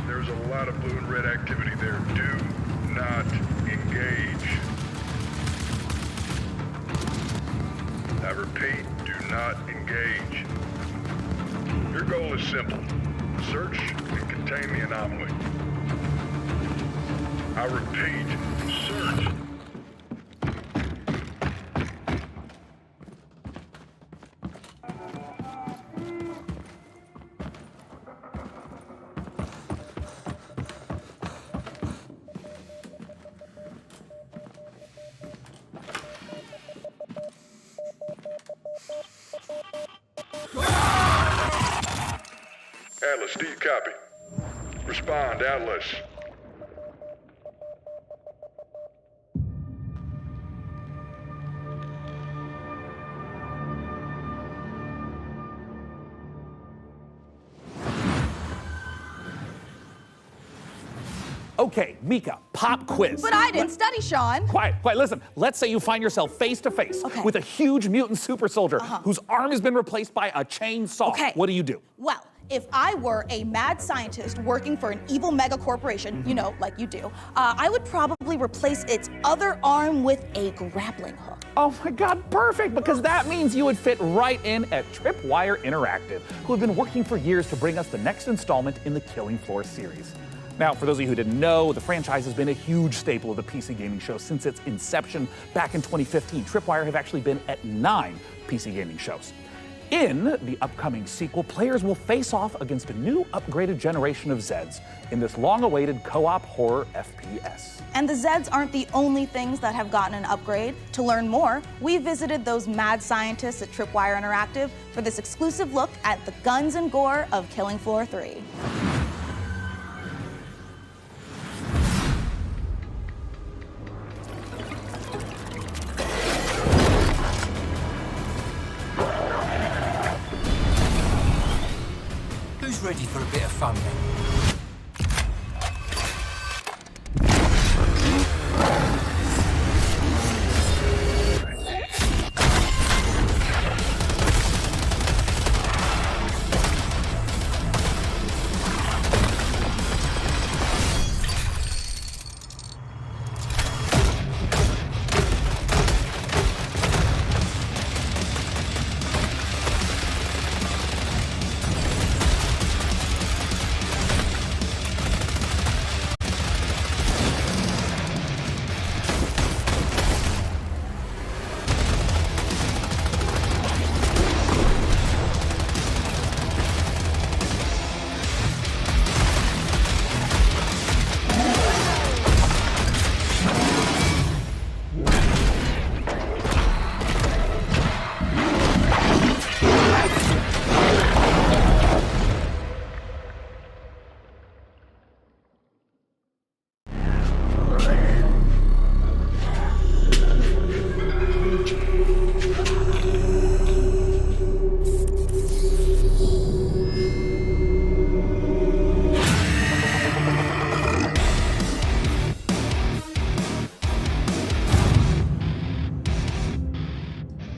There's a lot of blue and red activity there. Do not engage. I repeat, do not engage. Your goal is simple. Search and contain the anomaly. I repeat, search. Atlas, do you copy? Respond, Atlas. Okay, Mika, pop quiz. But I didn't study, Sean. Quiet, listen. Let's say you find yourself face to face with a huge mutant super soldier whose arm has been replaced by a chainsaw. Okay. What do you do? Well, if I were a mad scientist working for an evil mega corporation, you know, like you do, I would probably replace its other arm with a grappling hook. Oh my God, perfect, because that means you would fit right in at Tripwire Interactive, who have been working for years to bring us the next installment in the Killing Floor series. Now, for those of you who didn't know, the franchise has been a huge staple of the PC gaming show since its inception back in 2015. Tripwire have actually been at 9 PC gaming shows. In the upcoming sequel, players will face off against a new upgraded generation of Zeds in this long-awaited co-op horror FPS. And the Zeds aren't the only things that have gotten an upgrade. To learn more, we visited those mad scientists at Tripwire Interactive for this exclusive look at the guns and gore of Killing Floor 3. Who's ready for a bit of fun then?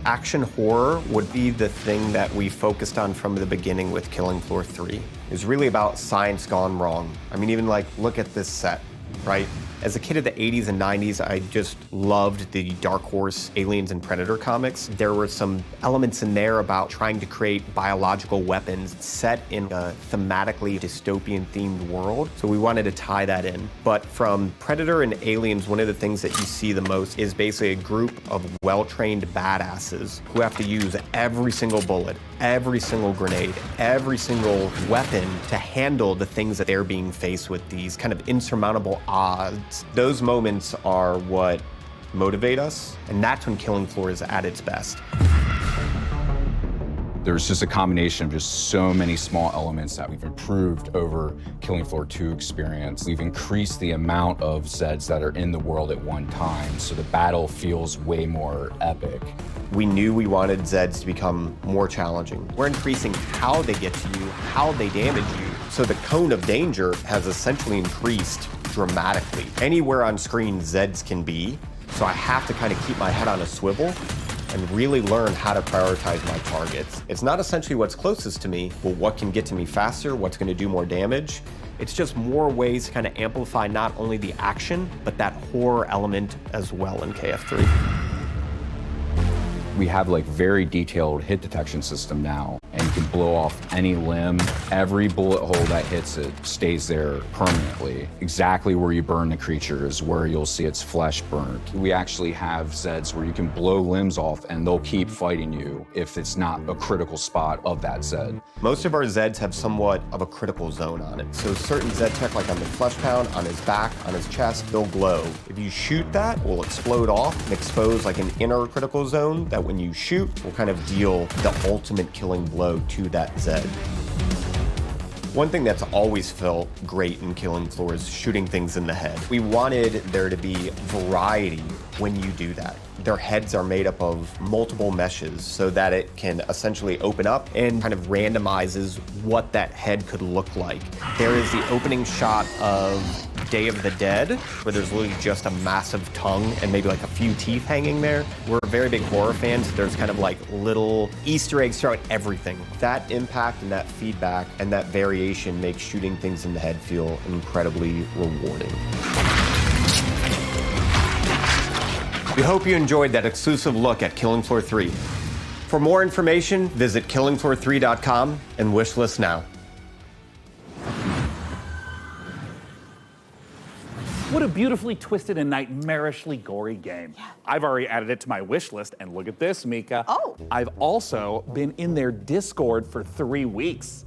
Action horror would be the thing that we focused on from the beginning with Killing Floor 3. It was really about science gone wrong. I mean, even like, look at this set, right? As a kid of the 80s and 90s, I just loved the Dark Horse Aliens and Predator comics. There were some elements in there about trying to create biological weapons set in a thematically dystopian themed world. So we wanted to tie that in. But from Predator and Aliens, one of the things that you see the most is basically a group of well-trained badasses who have to use every single bullet, every single grenade, every single weapon to handle the things that they're being faced with, these kind of insurmountable odds. Those moments are what motivate us, and that's when Killing Floor is at its best. There's just a combination of just so many small elements that we've improved over Killing Floor 2 experience. We've increased the amount of Zeds that are in the world at one time, so the battle feels way more epic. We knew we wanted Zeds to become more challenging. We're increasing how they get to you, how they damage you, so the cone of danger has essentially increased dramatically. Anywhere on screen Zeds can be, so I have to kind of keep my head on a swivel and really learn how to prioritize my targets. It's not essentially what's closest to me, but what can get to me faster, what's going to do more damage. It's just more ways to kind of amplify not only the action, but that horror element as well in KF3. We have like very detailed hit detection system now, and you can blow off any limb. Every bullet hole that hits it stays there permanently. Exactly where you burn the creature is where you'll see its flesh burnt. We actually have Zeds where you can blow limbs off and they'll keep fighting you if it's not a critical spot of that Zed. Most of our Zeds have somewhat of a critical zone on it. So certain Zed tech, like on the flesh pound, on his back, on his chest, they'll glow. If you shoot that, it will explode off and expose like an inner critical zone that when you shoot will kind of deal the ultimate killing blow to that Zed. One thing that's always felt great in Killing Floor is shooting things in the head. We wanted there to be variety when you do that. Their heads are made up of multiple meshes so that it can essentially open up and kind of randomizes what that head could look like. There is the opening shot of Day of the Dead, where there's literally just a massive tongue and maybe like a few teeth hanging there. We're very big horror fans. There's kind of like little Easter eggs throughout everything. That impact and that feedback and that variation makes shooting things in the head feel incredibly rewarding. We hope you enjoyed that exclusive look at Killing Floor 3. For more information, visit killingfloor3.com and wishlist now. What a beautifully twisted and nightmarishly gory game. Yeah. I've already added it to my wish list, and look at this, Mika. Oh. I've also been in their Discord for 3 weeks.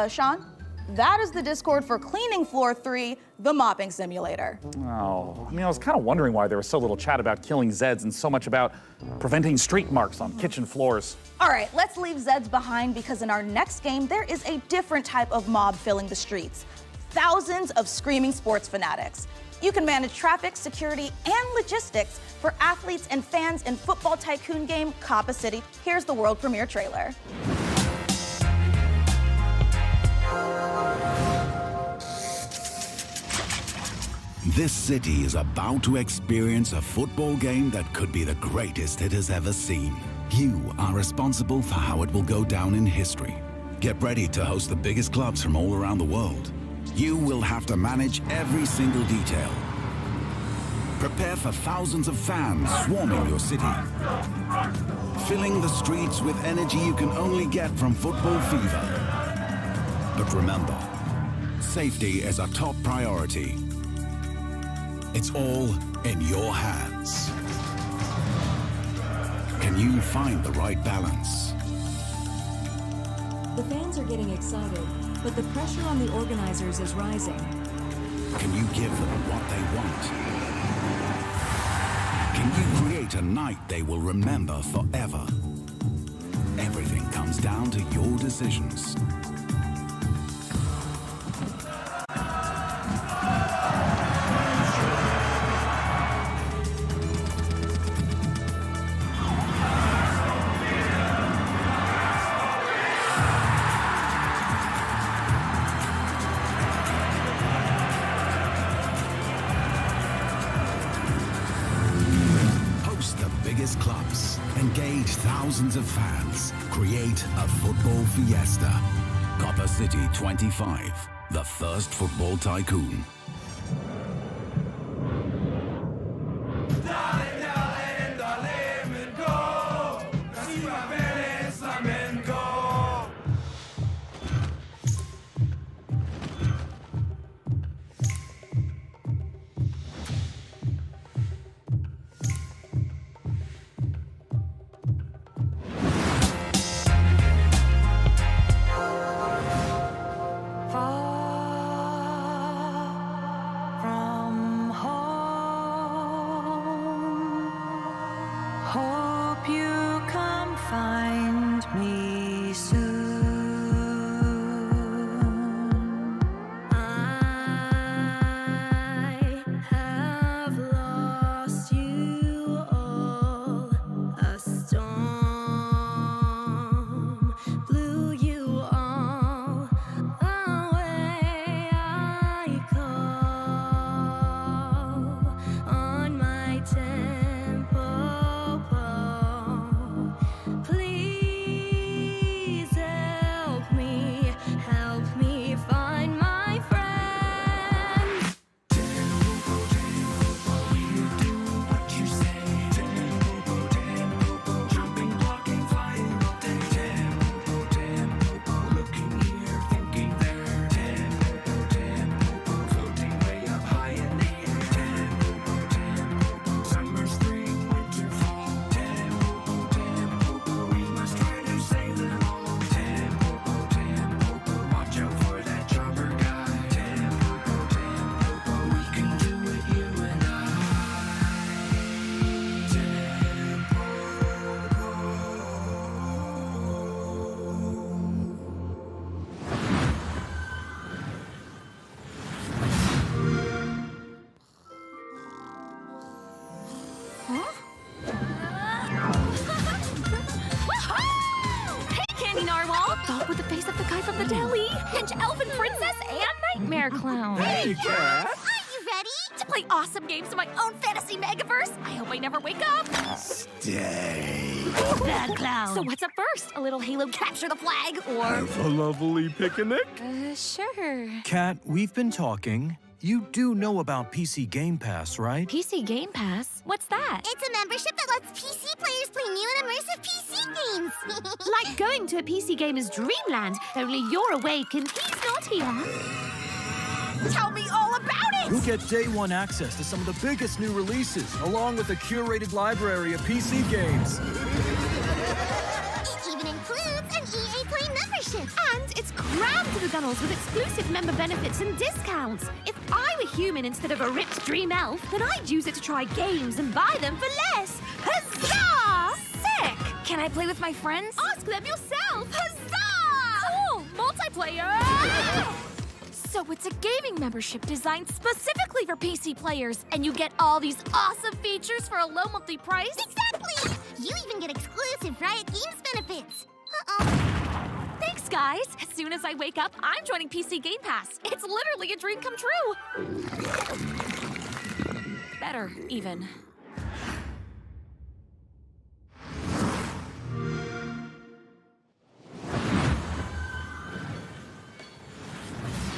Sean, that is the Discord for Cleaning Floor 3, the mopping simulator. Oh, I mean, I was kind of wondering why there was so little chat about killing Zeds and so much about preventing streak marks on kitchen floors. All right, let's leave Zeds behind because in our next game, there is a different type of mob filling the streets. Thousands of screaming sports fanatics. You can manage traffic, security, and logistics for athletes and fans in Football Tycoon game Kappa City. Here's the world premiere trailer. This city is about to experience a football game that could be the greatest it has ever seen. You are responsible for how it will go down in history. Get ready to host the biggest clubs from all around the world. You will have to manage every single detail. Prepare for thousands of fans swarming your city, filling the streets with energy you can only get from football fever. But remember, safety is a top priority. It's all in your hands. Can you find the right balance? The fans are getting excited, but the pressure on the organizers is rising. Can you give them what they want? Can you create a night they will remember forever? Everything comes down to your decisions. Clubs, engage thousands of fans, create a football fiesta. Copper City 25, the first football tycoon. Huh? Hey, Candy Narwhal! Dog with the face of the guy from the deli! Pinch Elfin Princess and Nightmare Clown! Hey, Cat! Are you ready to play awesome games in my own fantasy megaverse? I hope I never wake up! Stay. Bad Clown! So what's up first? A little Halo capture the flag, or... Have a lovely picnic? Sure. Kat, we've been talking. You do know about PC Game Pass, right? PC Game Pass? What's that? It's a membership that lets PC players play new and immersive PC games. Like going to a PC gamer's dreamland, only you're awake and he's not here. Tell me all about it! You'll get day one access to some of the biggest new releases, along with a curated library of PC games. It even includes an EA Play membership. And it's crammed to the gunnels with exclusive member benefits and discounts. If I were human instead of a ripped dream elf, then I'd use it to try games and buy them for less. Huzzah! Sick! Can I play with my friends? Ask them yourself! Huzzah! Cool! Multiplayer! So it's a gaming membership designed specifically for PC players, and you get all these awesome features for a low monthly price? Exactly! You even get exclusive Riot Games benefits. Uh-oh. Thanks, guys. As soon as I wake up, I'm joining PC Game Pass. It's literally a dream come true. Better, even.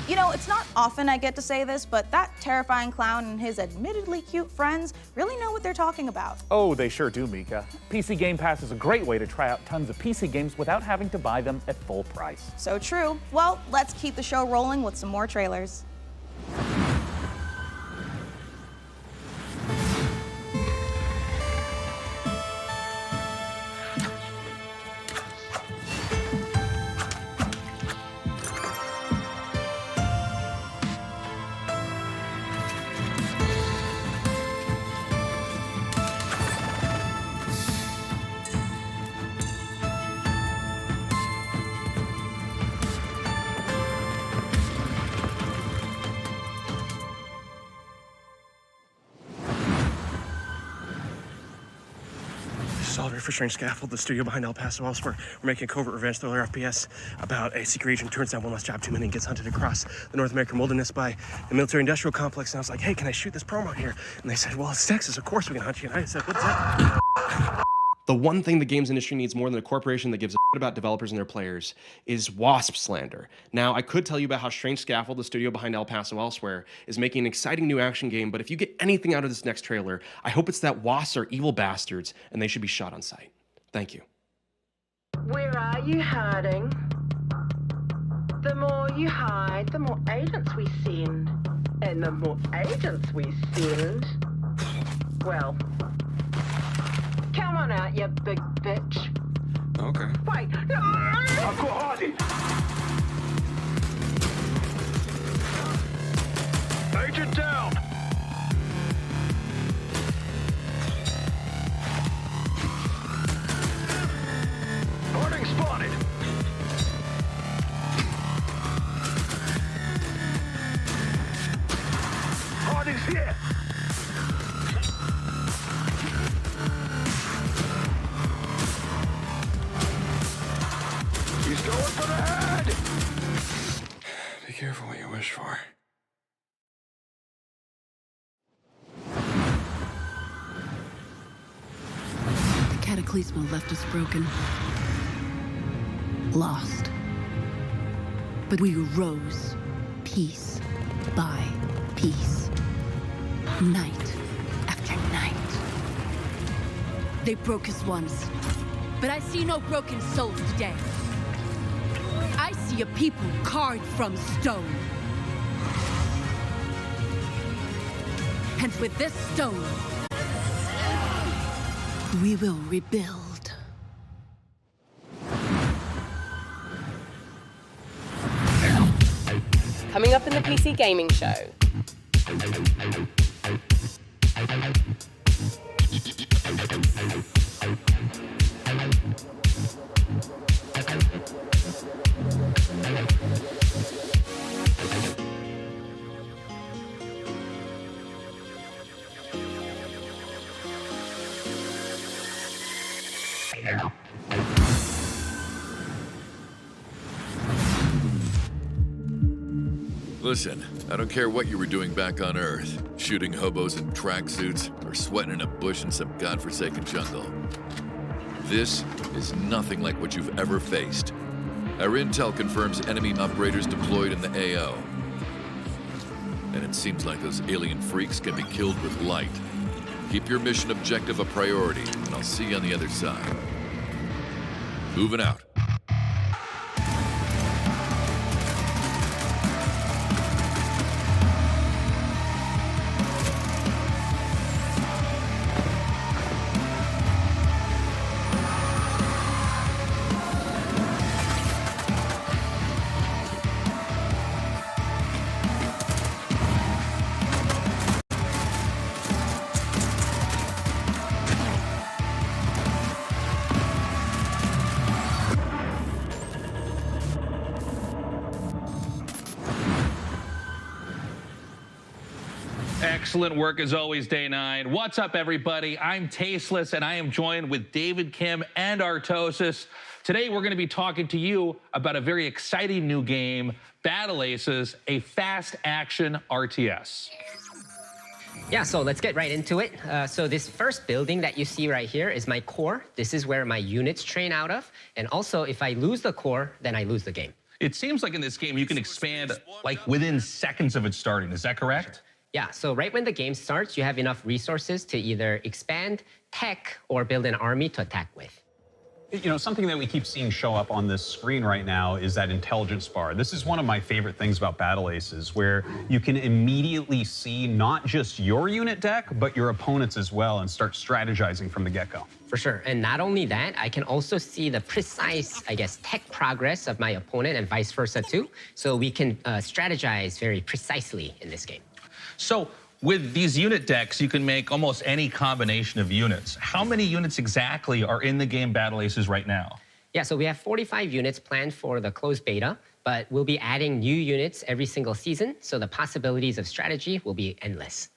You know, it's not often I get to say this, but that terrifying clown and his admittedly cute friends really know what they're talking about. Oh, they sure do, Mika. PC Game Pass is a great way to try out tons of PC games without having to buy them at full price. So true. Well, let's keep the show rolling with some more trailers. Solver for Strange Scaffold, the studio behind El Paso elsewhere. We're making a covert revenge thriller FPS about a secret agent who turns down one last job too many and gets hunted across the North American wilderness by the military-industrial complex. And I was like, hey, can I shoot this promo here? And they said, well, it's Texas, of course we can hunt you. And I said, what's that? The one thing the games industry needs more than a corporation that gives a shit about developers and their players is WASP slander. Now, I could tell you about how Strange Scaffold, the studio behind El Paso elsewhere, is making an exciting new action game, but if you get anything out of this next trailer, I hope it's that WASPs are evil bastards and they should be shot on sight. Thank you. Where are you hiding? The more you hide, the more agents we send. And the more agents we send, well, come on out, you big bitch. Okay. Wait, no! I've got hiding! Agent down! Harding spotted! Harding's here! He's going for the head! Be careful what you wish for. The Cataclysma left us broken, lost. But we rose, piece by piece, night after night. They broke us once, but I see no broken souls today. I see a people carved from stone. And with this stone, we will rebuild. Coming up in the PC Gaming Show. Listen, I don't care what you were doing back on Earth, shooting hobos in tracksuits or sweating in a bush in some godforsaken jungle. This is nothing like what you've ever faced. Our intel confirms enemy operators deployed in the AO. And it seems like those alien freaks can be killed with light. Keep your mission objective a priority, and I'll see you on the other side. Moving out. Excellent work as always, Day 9. What's up, everybody? I'm Tasteless, and I am joined with David, Kim, and Artosis. Today, we're going to be talking to you about a very exciting new game, Battle Aces, a fast-action RTS. Yeah, so let's get right into it. So this first building that you see right here is my core. This is where my units train out of. And also, if I lose the core, then I lose the game. It seems like in this game, you can expand like within seconds of it starting. Is that correct? Yeah, so right when the game starts, you have enough resources to either expand, tech, or build an army to attack with. You know, something that we keep seeing show up on this screen right now is that intelligence bar. This is one of my favorite things about Battle Aces, where you can immediately see not just your unit deck, but your opponent's as well, and start strategizing from the get-go. For sure, and not only that, I can also see the precise, I guess, tech progress of my opponent and vice versa too. So we can strategize very precisely in this game. So with these unit decks, you can make almost any combination of units. How many units exactly are in the game Battle Aces right now? Yeah, so we have 45 units planned for the closed beta, but we'll be adding new units every single season, so the possibilities of strategy will be endless.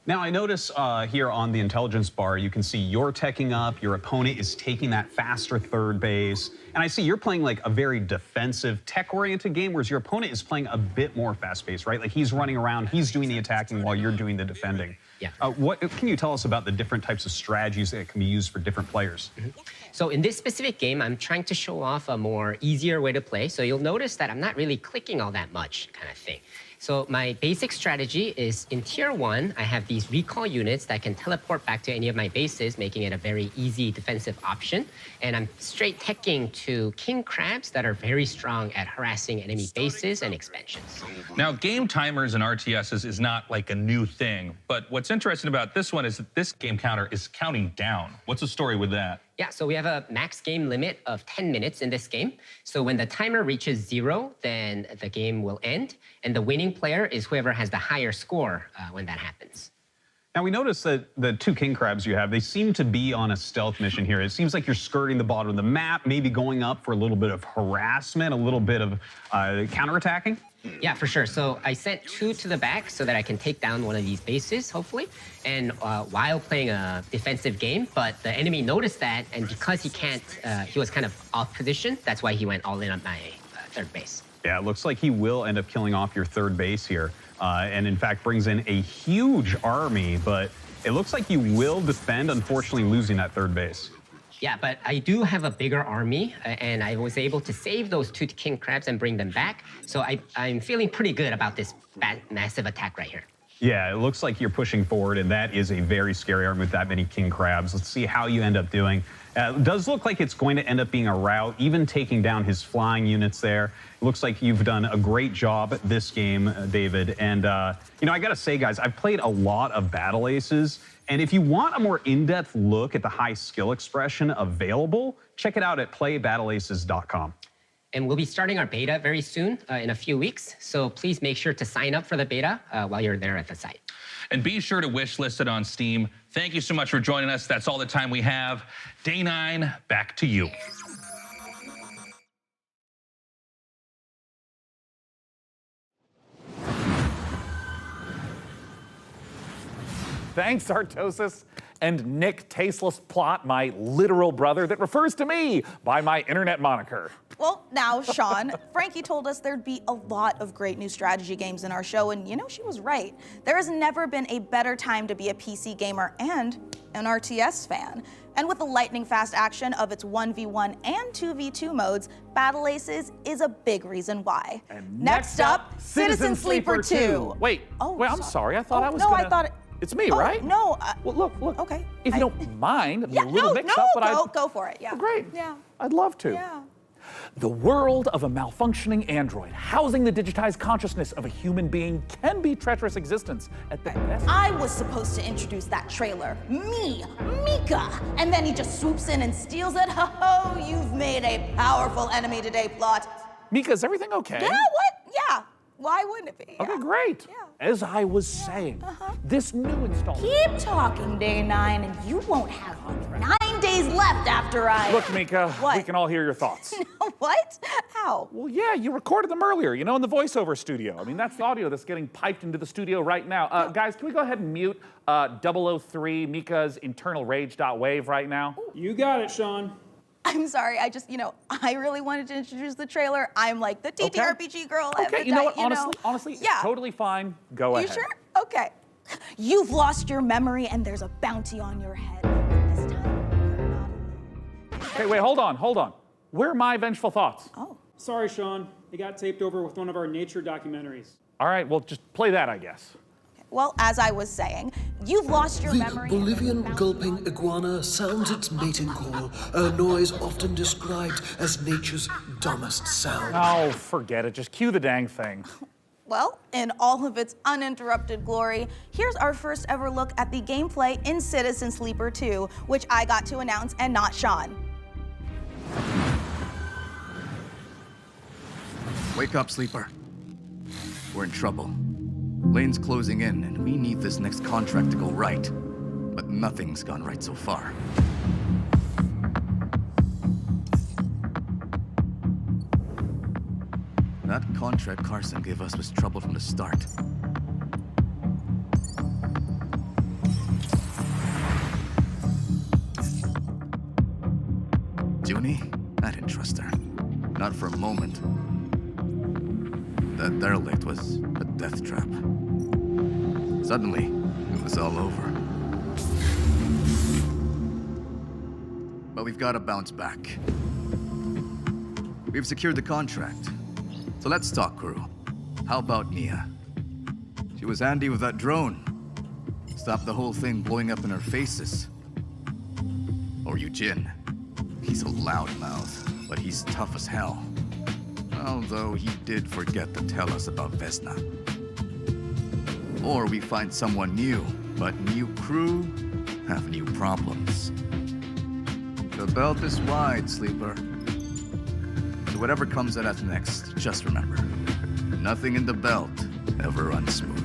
Now, I notice here on the intelligence bar, you can see you're teching up, your opponent is taking that faster third base, and I see you're playing like a very defensive, tech-oriented game, whereas your opponent is playing a bit more fast-paced, right? Like he's running around, he's doing the attacking while you're doing the defending. Yeah. What can you tell us about the different types of strategies that can be used for different players? So in this specific game, I'm trying to show off a more easier way to play, so you'll notice that I'm not really clicking all that much kind of thing. So my basic strategy is in Tier 1, I have these recall units that can teleport back to any of my bases, making it a very easy defensive option. And I'm straight teching to king crabs that are very strong at harassing enemy bases and expansions. Now, game timers and RTSs is not like a new thing, but what's interesting about this one is that this game counter is counting down. What's the story with that? Yeah, so we have a max game limit of 10 minutes in this game. So when the timer reaches 0, then the game will end. And the winning player is whoever has the higher score when that happens. Now, we noticed that the 2 king crabs you have, they seem to be on a stealth mission here. It seems like you're skirting the bottom of the map, maybe going up for a little bit of harassment, a little bit of counterattacking. Yeah, for sure. So I sent 2 to the back so that I can take down one of these bases, hopefully, and while playing a defensive game. But the enemy noticed that, and because he can't, he was kind of off position, that's why he went all in on my third base. Yeah, it looks like he will end up killing off your third base here, and in fact brings in a huge army, but it looks like you will defend, unfortunately losing that third base. Yeah, but I do have a bigger army, and I was able to save those 2 king crabs and bring them back. So I'm feeling pretty good about this massive attack right here. Yeah, it looks like you're pushing forward, and that is a very scary army with that many king crabs. Let's see how you end up doing. It does look like it's going to end up being a rout, even taking down his flying units there. It looks like you've done a great job this game, David. And, you know, I got to say, guys, I've played a lot of Battle Aces. And if you want a more in-depth look at the high skill expression available, check it out at playbattleaces.com. And we'll be starting our beta very soon, in a few weeks. So please make sure to sign up for the beta while you're there at the site. And be sure to wishlist it on Steam. Thank you so much for joining us. That's all the time we have. Day 9, back to you. Thanks, Artosis. And Nick Tasteless Plot, my literal brother that refers to me by my internet moniker. Well, now, Sean, Frankie told us there'd be a lot of great new strategy games in our show, and you know, she was right. There has never been a better time to be a PC gamer and an RTS fan. And with the lightning-fast action of its 1v1 and 2v2 modes, Battle Aces is a big reason why. And next up, Citizen Sleeper 2. Wait, I'm sorry. I thought I was gonna... I thought it... It's me, right? No. Well, look. Okay. If you don't mind, a little mix-up, but go for it, yeah. Great. Yeah. I'd love to. Yeah. The world of a malfunctioning android housing the digitized consciousness of a human being can be treacherous existence at the best. I was supposed to introduce that trailer. Me, Mika. And then he just swoops in and steals it. Ho, you've made a powerful enemy today, Plot. Mika, is everything okay? Yeah, what? Yeah. Why wouldn't it be? Okay, great. Yeah. As I was saying, this new installment... Keep talking, Day 9, and you won't have 9 days left after I... Look, Mika, What? we can all hear your thoughts. What? How? Well, yeah, you recorded them earlier, you know, in the voiceover studio. I mean, that's the audio that's getting piped into the studio right now. Guys, can we go ahead and mute 003 Mika's internal rage.wave right now? You got it, Sean. I'm sorry, I really wanted to introduce the trailer. I'm like the TTRPG girl. Okay, you know what, honestly, yeah. it's totally fine. Go ahead. You sure? Okay. You've lost your memory and there's a bounty on your head. This time, Okay, wait, hold on. Where are my vengeful thoughts? Oh. Sorry, Sean. They got taped over with one of our nature documentaries. All right, well, just play that, I guess. Well, as I was saying, you've lost your memory. The Bolivian gulping iguana sounds its mating call, a noise often described as nature's dumbest sound. Oh, forget it. Just cue the dang thing. Well, in all of its uninterrupted glory, here's our first ever look at the gameplay in Citizen Sleeper 2, which I got to announce and not Sean. Wake up, Sleeper. We're in trouble. Lane's closing in, and we need this next contract to go right. But nothing's gone right so far. That contract Carson gave us was trouble from the start. Junie? I didn't trust her. Not for a moment. That derelict was a death trap. Suddenly, it was all over. But we've got to bounce back. We've secured the contract. So let's talk, crew. How about Nia? She was handy with that drone. Stopped the whole thing blowing up in our faces. Or Eugene. He's a loudmouth, but he's tough as hell. Although he did forget to tell us about Vesna. Or we find someone new, but new crew have new problems. The belt is wide, Sleeper. So whatever comes at us next, just remember, nothing in the belt ever runs smooth.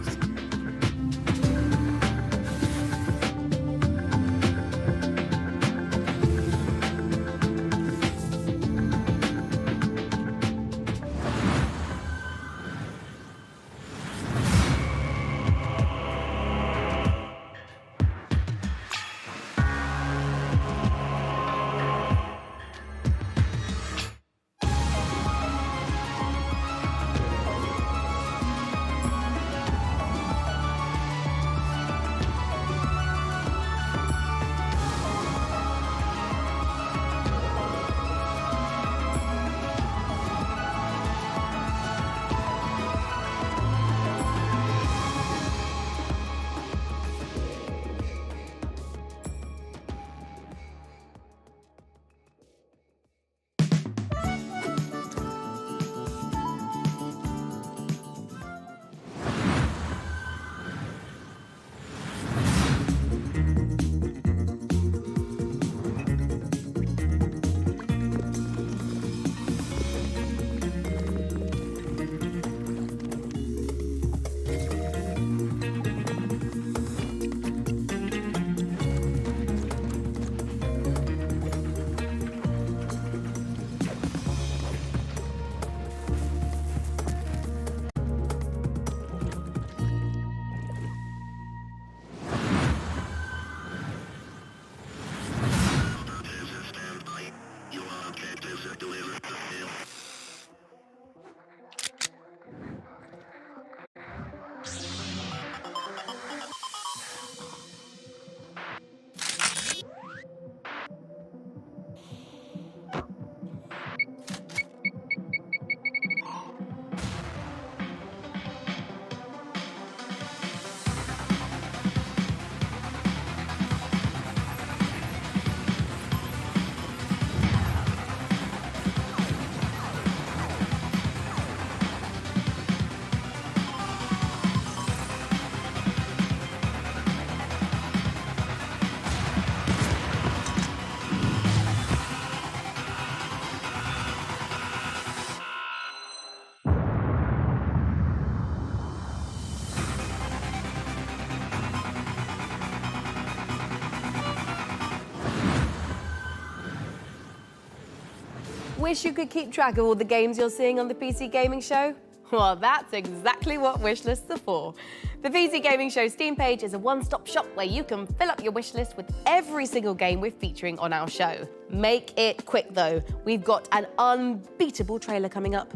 Wish you could keep track of all the games you're seeing on the PC Gaming Show? Well, that's exactly what wishlists are for. The PC Gaming Show Steam page is a one-stop shop where you can fill up your wishlist with every single game we're featuring on our show. Make it quick, though. We've got an unbeatable trailer coming up.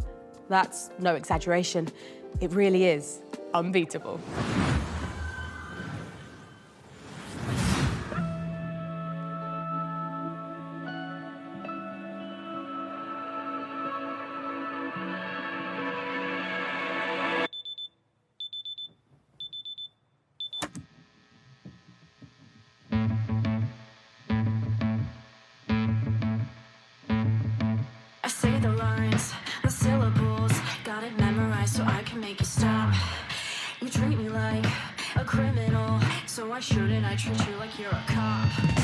That's no exaggeration. It really is unbeatable. I say the lines, the syllables, got it memorized so I can make you stop. You treat me like a criminal, so why shouldn't I treat you like you're a cop?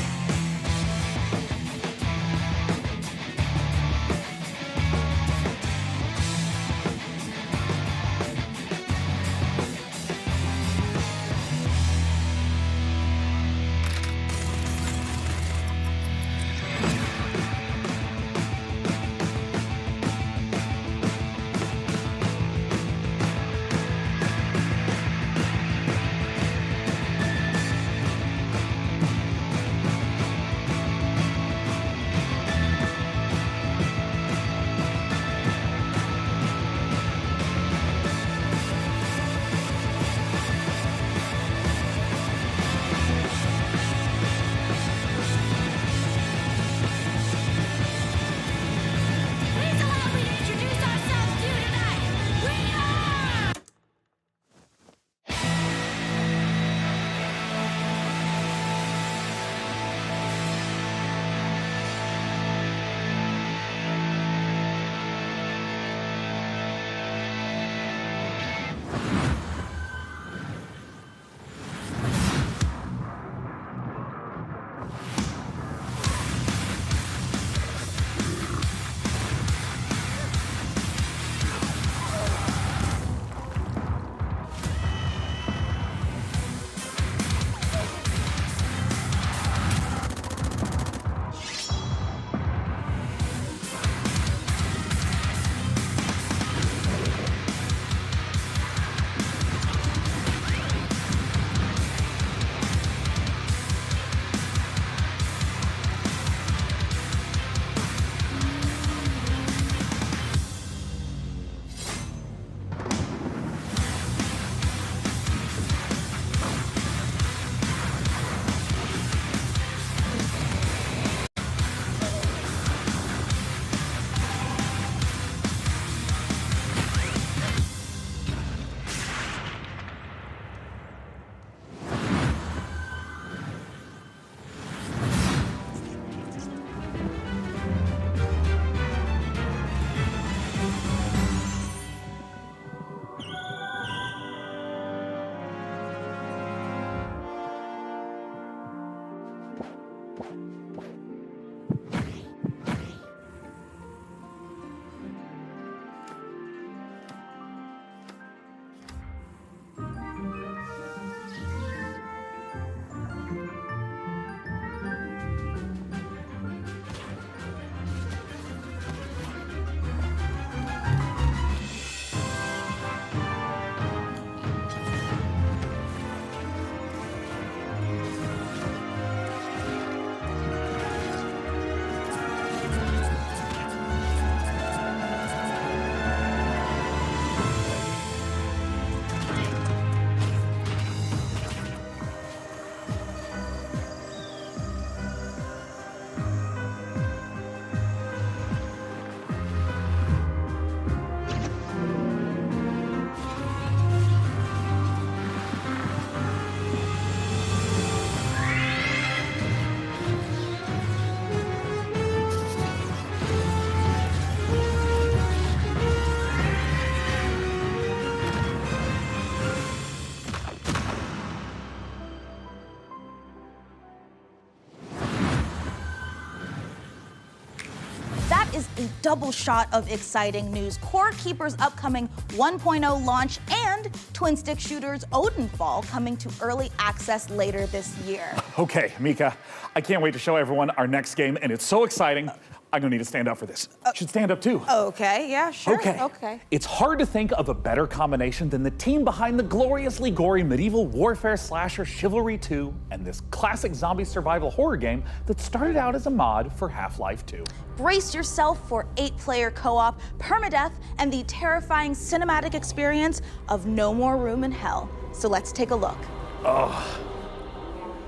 is a double shot of exciting news. Core Keeper's upcoming 1.0 launch and twin stick shooters Odenfall coming to early access later this year. Okay, Mika, I can't wait to show everyone our next game, and it's so exciting. I'm gonna need to stand up for this. You should stand up too. Okay, yeah, sure. Okay. It's hard to think of a better combination than the team behind the gloriously gory medieval warfare slasher Chivalry 2 and this classic zombie survival horror game that started out as a mod for Half-Life 2. Brace yourself for 8-player co-op, permadeath, and the terrifying cinematic experience of No More Room in Hell. So let's take a look. Oh.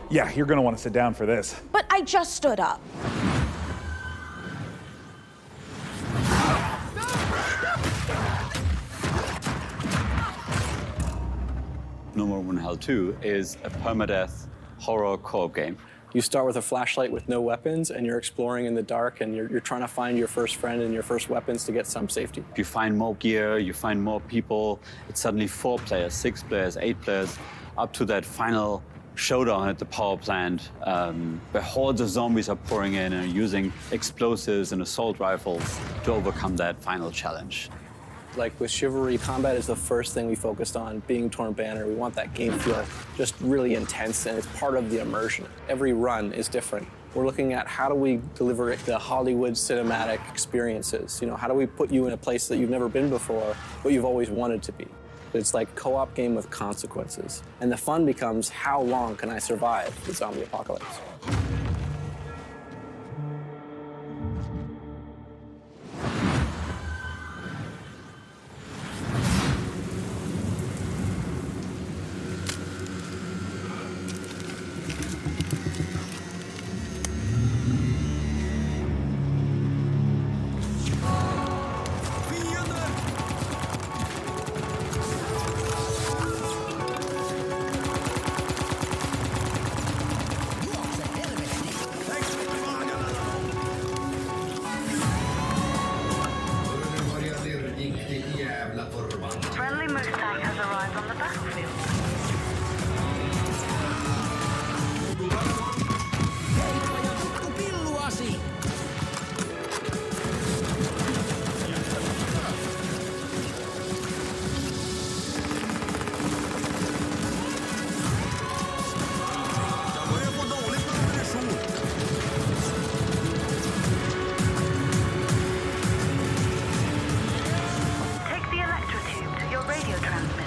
Yeah, you're gonna want to sit down for this. But I just stood up. No More Room in Hell 2 is a permadeath horror co-op game. You start with a flashlight with no weapons, and you're exploring in the dark, and you're trying to find your first friend and your first weapons to get some safety. You find more gear, you find more people. It's suddenly 4 players, 6 players, 8 players, up to that final showdown at the power plant, where hordes of zombies are pouring in and are using explosives and assault rifles to overcome that final challenge. Like with Chivalry, combat is the first thing we focused on, being Torn Banner. We want that game feel just really intense, and it's part of the immersion. Every run is different. We're looking at how do we deliver the Hollywood cinematic experiences? You know, how do we put you in a place that you've never been before, but you've always wanted to be? It's like a co-op game with consequences. And the fun becomes, how long can I survive the zombie apocalypse? Friendly Mustang has arrived on the battlefield. Take the electrotube to your radio transmitter.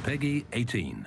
Peggy 18.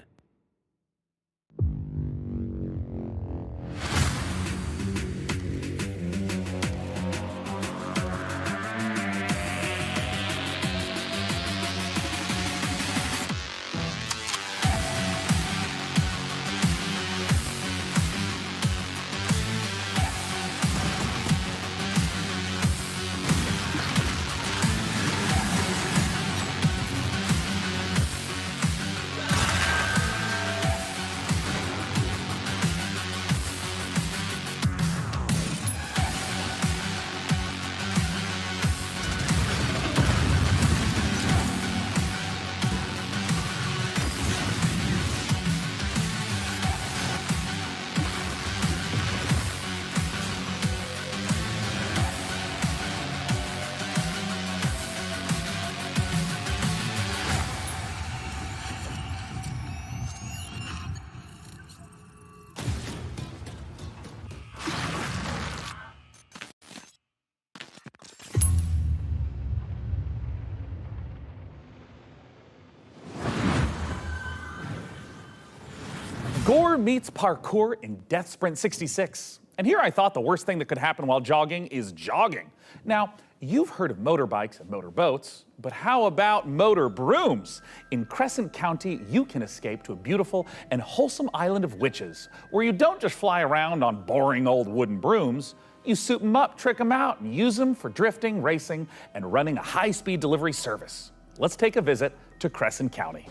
Gore meets parkour in Death Sprint 66. And here I thought the worst thing that could happen while jogging is jogging. Now, you've heard of motorbikes and motorboats, but how about motor brooms? In Crescent County, you can escape to a beautiful and wholesome island of witches, where you don't just fly around on boring old wooden brooms. You soup them up, trick them out, and use them for drifting, racing, and running a high-speed delivery service. Let's take a visit to Crescent County.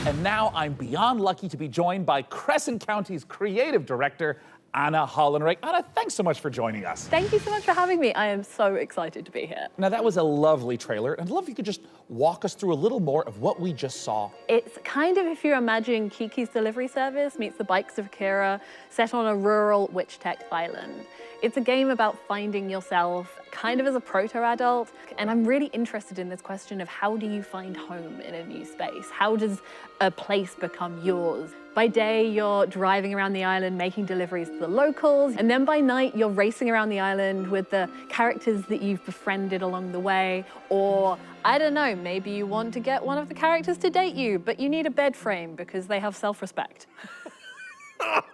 And now I'm beyond lucky to be joined by Crescent County's creative director, Anna Hollenreich. Anna, thanks so much for joining us. Thank you so much for having me. I am so excited to be here. Now, that was a lovely trailer, and I'd love if you could just walk us through a little more of what we just saw. It's kind of if you imagine Kiki's Delivery Service meets the Bikes of Kira, set on a rural witch tech island. It's a game about finding yourself kind of as a proto-adult, and I'm really interested in this question of how do you find home in a new space? How does a place become yours? By day, you're driving around the island, making deliveries to the locals, and then by night, you're racing around the island with the characters that you've befriended along the way, or, I don't know, maybe you want to get one of the characters to date you, but you need a bed frame because they have self-respect.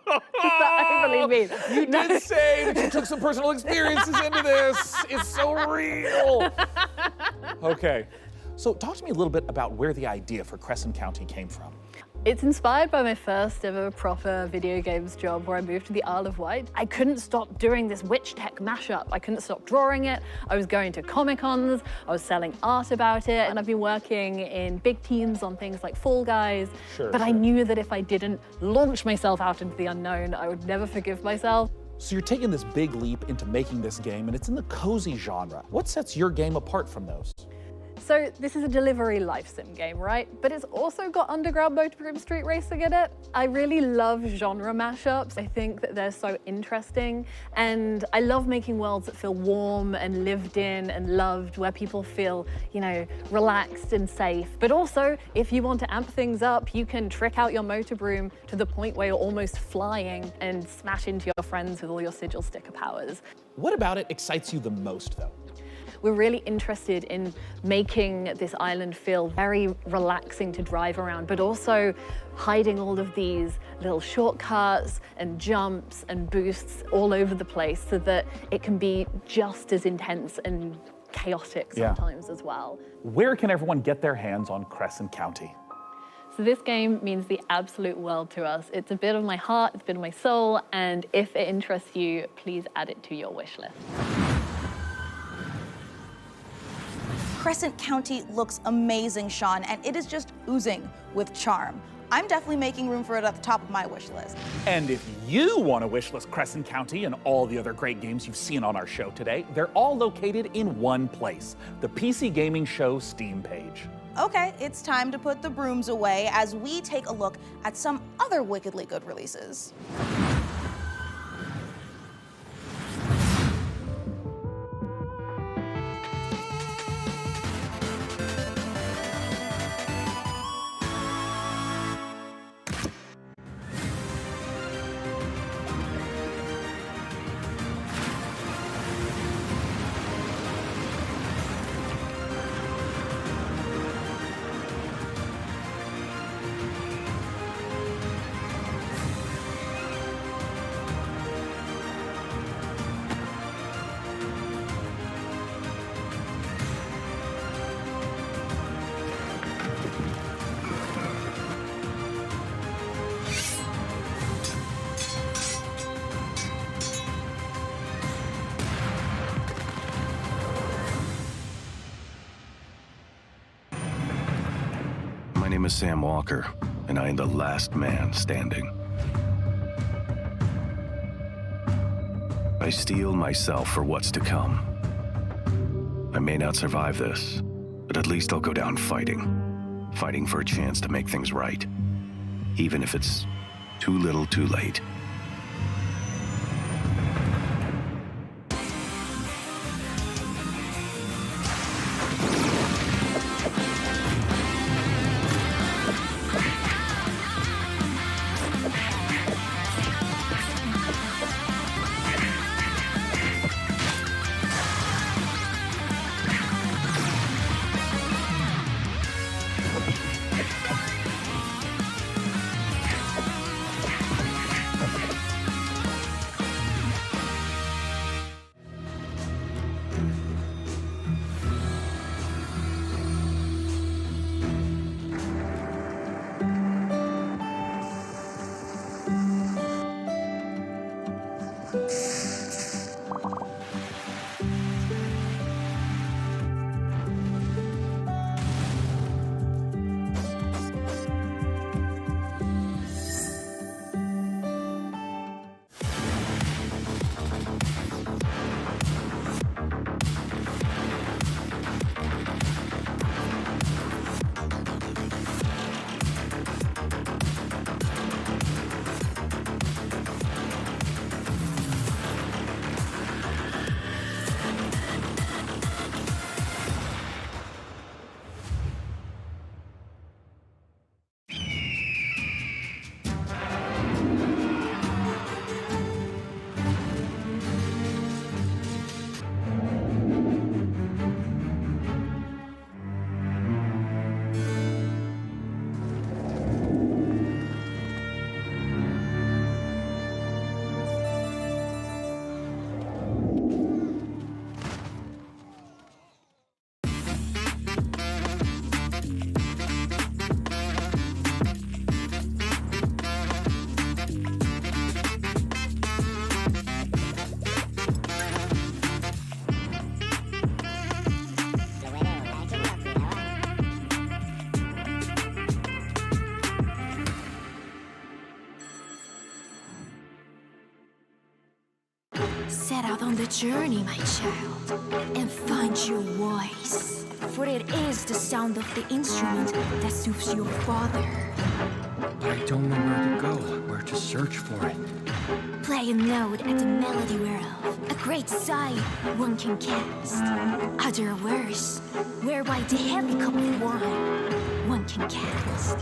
That overly mean? You did say that you took some personal experiences into this. It's so real. Okay, so talk to me a little bit about where the idea for Crescent County came from. It's inspired by my first ever proper video games job where I moved to the Isle of Wight. I couldn't stop doing this witch tech mashup. I couldn't stop drawing it. I was going to Comic-Cons, I was selling art about it, and I've been working in big teams on things like Fall Guys. But I knew that if I didn't launch myself out into the unknown, I would never forgive myself. So you're taking this big leap into making this game, and it's in the cozy genre. What sets your game apart from those? So this is a delivery life sim game, right? But it's also got underground motorbroom street racing in it. I really love genre mashups. I think that they're so interesting. And I love making worlds that feel warm and lived in and loved, where people feel, you know, relaxed and safe. But also, if you want to amp things up, you can trick out your motorbroom to the point where you're almost flying and smash into your friends with all your sigil sticker powers. What about it excites you the most, though? We're really interested in making this island feel very relaxing to drive around, but also hiding all of these little shortcuts and jumps and boosts all over the place so that it can be just as intense and chaotic sometimes as well. Where can everyone get their hands on Crescent County? So this game means the absolute world to us. It's a bit of my heart, it's a bit of my soul, and if it interests you, please add it to your wish list. Crescent County looks amazing, Sean, and it is just oozing with charm. I'm definitely making room for it at the top of my wish list. And if you want to wish list Crescent County and all the other great games you've seen on our show today, they're all located in one place, the PC Gaming Show Steam page. Okay, it's time to put the brooms away as we take a look at some other wickedly good releases. My name is Sam Walker, and I am the last man standing. I steel myself for what's to come. I may not survive this, but at least I'll go down fighting. Fighting for a chance to make things right. Even if it's too little too late. Set out on the journey, my child, and find your voice. For it is the sound of the instrument that soothes your father. But I don't know where to go, where to search for it. Play a note at the melody whereof a great sight one can cast. Other worse, whereby the heavy cup of wine one can cast.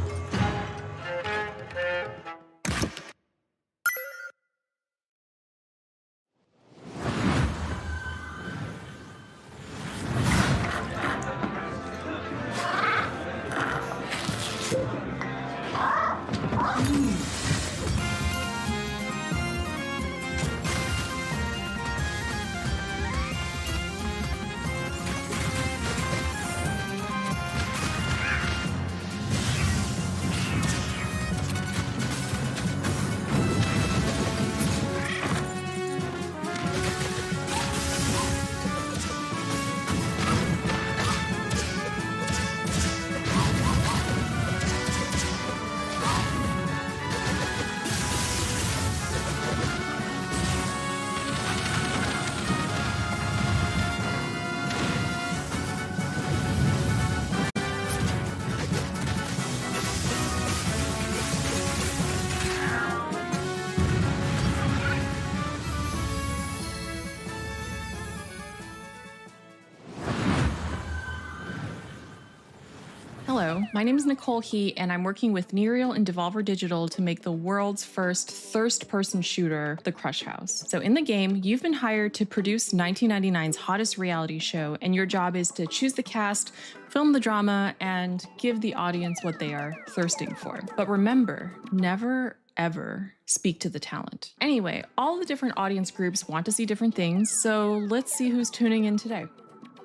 Hello, my name is Nicole He, and I'm working with Nereal and Devolver Digital to make the world's first thirst-person shooter, The Crush House. So in the game, you've been hired to produce 1999's hottest reality show, and your job is to choose the cast, film the drama, and give the audience what they are thirsting for. But remember, never ever speak to the talent. Anyway, all the different audience groups want to see different things, so let's see who's tuning in today.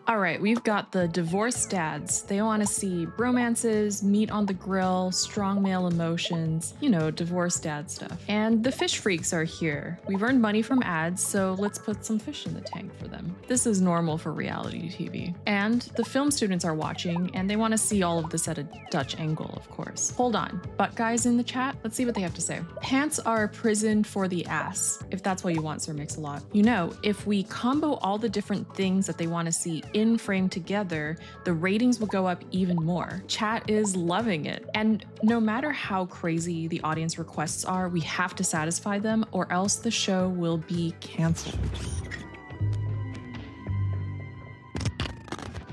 All right, we've got the divorced dads. They want to see romances, meat on the grill, strong male emotions, you know, divorced dad stuff. And the fish freaks are here. We've earned money from ads, so let's put some fish in the tank for them. This is normal for reality TV. And the film students are watching, and they want to see all of this at a Dutch angle, of course. Hold on, butt guys in the chat? Let's see what they have to say. Pants are a prison for the ass, if that's what you want, Sir Mix-a-Lot. You know, if we combo all the different things that they want to see in frame together, the ratings will go up even more. Chat is loving it. And no matter how crazy the audience requests are, we have to satisfy them or else the show will be canceled.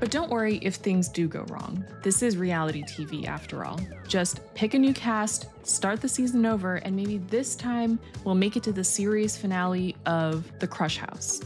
But don't worry if things do go wrong. This is reality TV after all. Just pick a new cast, start the season over, and maybe this time we'll make it to the series finale of The Crush House.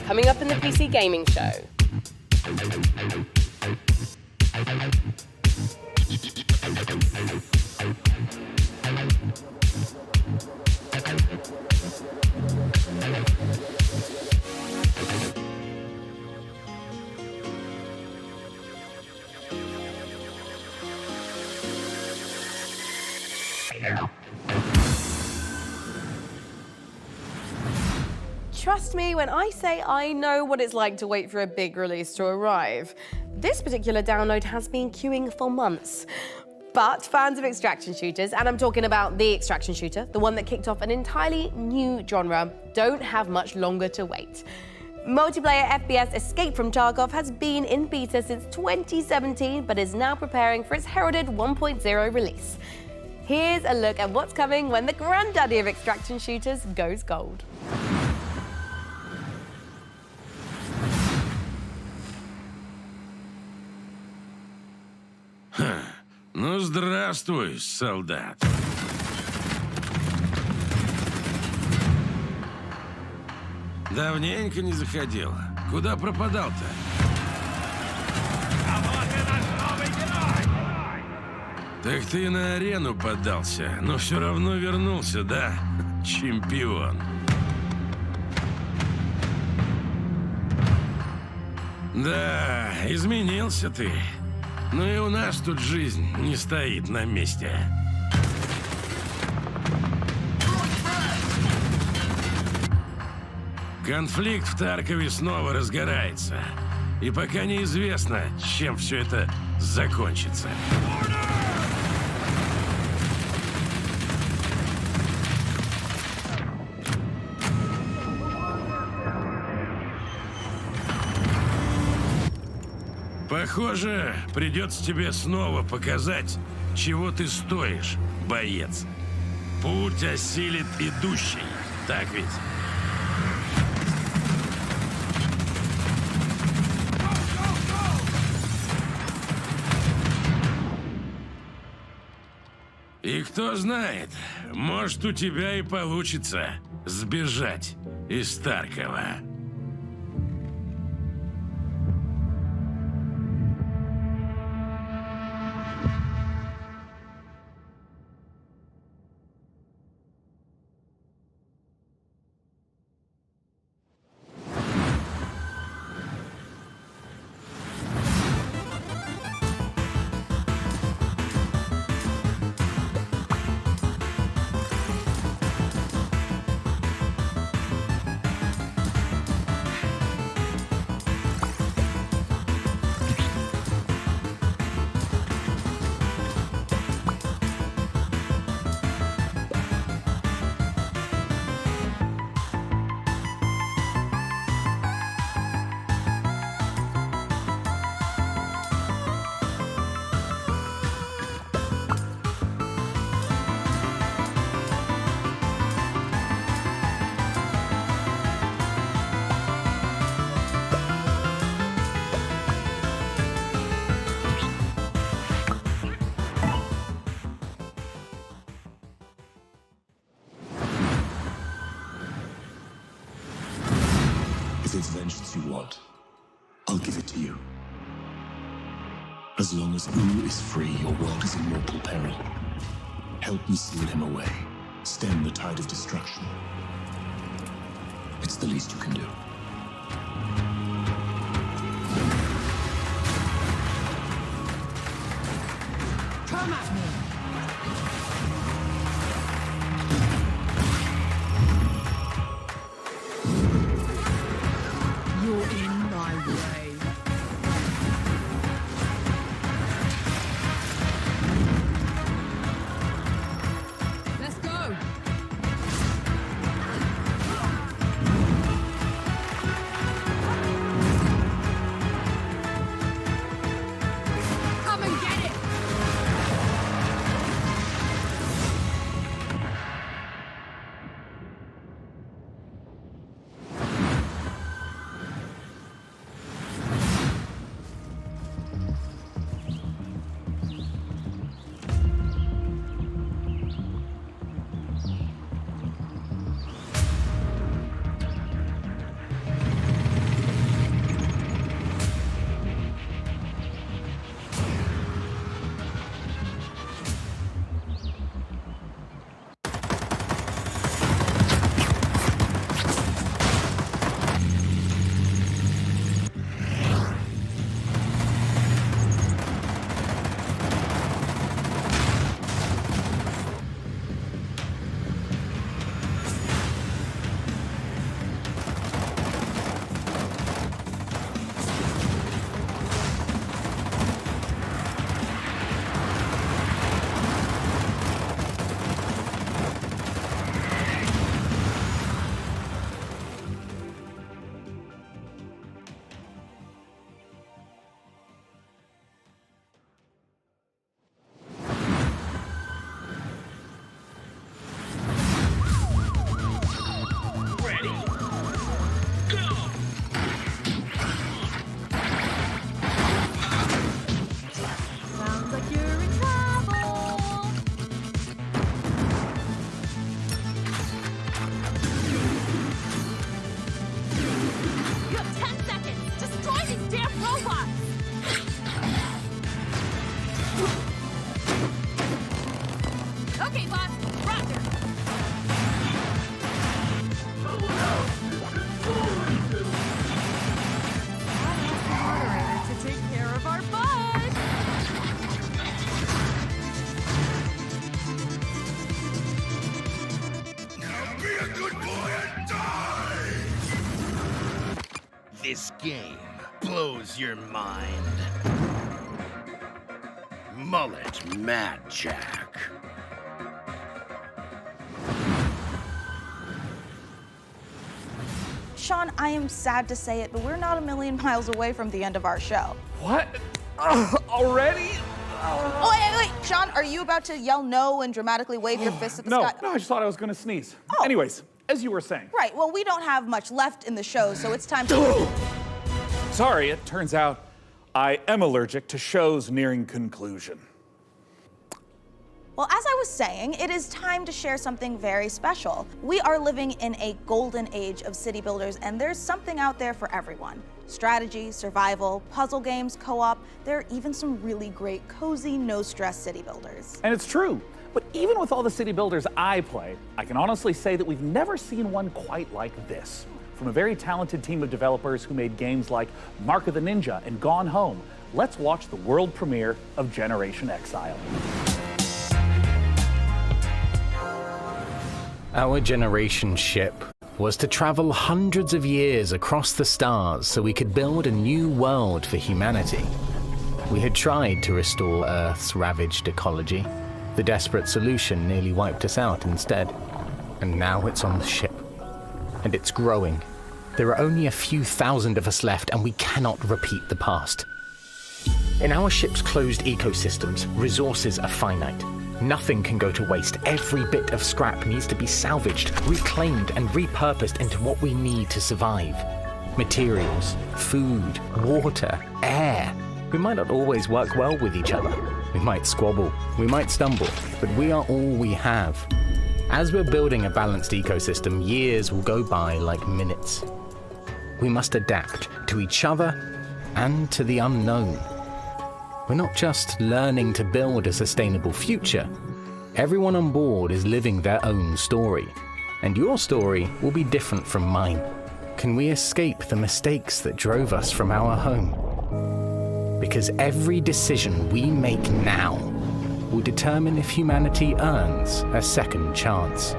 Coming up in the PC Gaming Show. Trust me when I say I know what it's like to wait for a big release to arrive. This particular download has been queuing for months. But fans of extraction shooters, and I'm talking about the extraction shooter, the one that kicked off an entirely new genre, don't have much longer to wait. Multiplayer FGS Escape from Tarkov has been in beta since 2017, but is now preparing for its heralded 1.0 release. Here's a look at what's coming when the granddaddy of extraction shooters goes gold. Ну, здравствуй, солдат. Давненько не заходил. Куда пропадал-то? Так ты на арену поддался, но все равно вернулся, да? Чемпион. Да, изменился ты. Но и у нас тут жизнь не стоит на месте. Конфликт в Таркове снова разгорается. И пока неизвестно, чем все это закончится. Похоже, придется тебе снова показать, чего ты стоишь, боец. Путь осилит идущий, так ведь? И кто знает, может, у тебя и получится сбежать из Таркова. If it's vengeance you want, I'll give it to you. As long as U is free, your world is in mortal peril. Help me seal him away. Stem the tide of destruction. It's the least you can do. Come at me! You're in my way. Let's go! Come and get it! Sounds like you're in trouble. You have 10 seconds. Destroy these damn robots. Okay, boss. Roger. Moderator to take care of our bud. Be a good boy and die! This game blows your mind. Mullet Mad Jack. Sean, I am sad to say it, but we're not a million miles away from the end of our show. What? Already? Oh, wait. Sean, are you about to yell no and dramatically wave your fist at the sky? No, I just thought I was gonna sneeze. Anyways, as you were saying. Right, well, we don't have much left in the show, so it's time to... Sorry, it turns out I am allergic to shows nearing conclusion. Well, as I was saying, it is time to share something very special. We are living in a golden age of city builders, and there's something out there for everyone. Strategy, survival, puzzle games, co-op, there are even some really great, cozy, no-stress city builders. And it's true, but even with all the city builders I play, I can honestly say that we've never seen one quite like this. From a very talented team of developers who made games like Mark of the Ninja and Gone Home, let's watch the world premiere of Generation Exile. Our generation ship was to travel hundreds of years across the stars so we could build a new world for humanity. We had tried to restore Earth's ravaged ecology. The desperate solution nearly wiped us out instead. And now it's on the ship. And it's growing. There are only a few thousand of us left, and we cannot repeat the past. In our ship's closed ecosystems, resources are finite. Nothing can go to waste. Every bit of scrap needs to be salvaged, reclaimed, and repurposed into what we need to survive. Materials, food, water, air. We might not always work well with each other. We might squabble, we might stumble, but we are all we have. As we're building a balanced ecosystem, years will go by like minutes. We must adapt to each other and to the unknown. We're not just learning to build a sustainable future. Everyone on board is living their own story, and your story will be different from mine. Can we escape the mistakes that drove us from our home? Because every decision we make now will determine if humanity earns a second chance.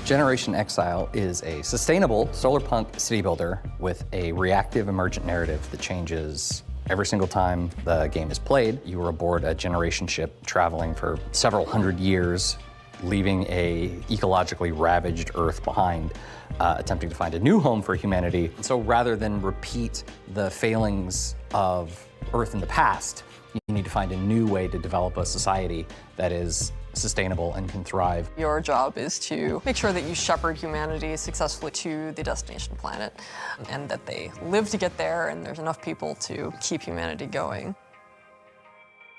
Generation Exile is a sustainable solarpunk city builder with a reactive emergent narrative that changes every single time the game is played. You are aboard a generation ship traveling for several hundred years, leaving a ecologically ravaged Earth behind, attempting to find a new home for humanity. And so rather than repeat the failings of Earth in the past, you need to find a new way to develop a society that is sustainable and can thrive. Your job is to make sure that you shepherd humanity successfully to the destination planet and that they live to get there and there's enough people to keep humanity going.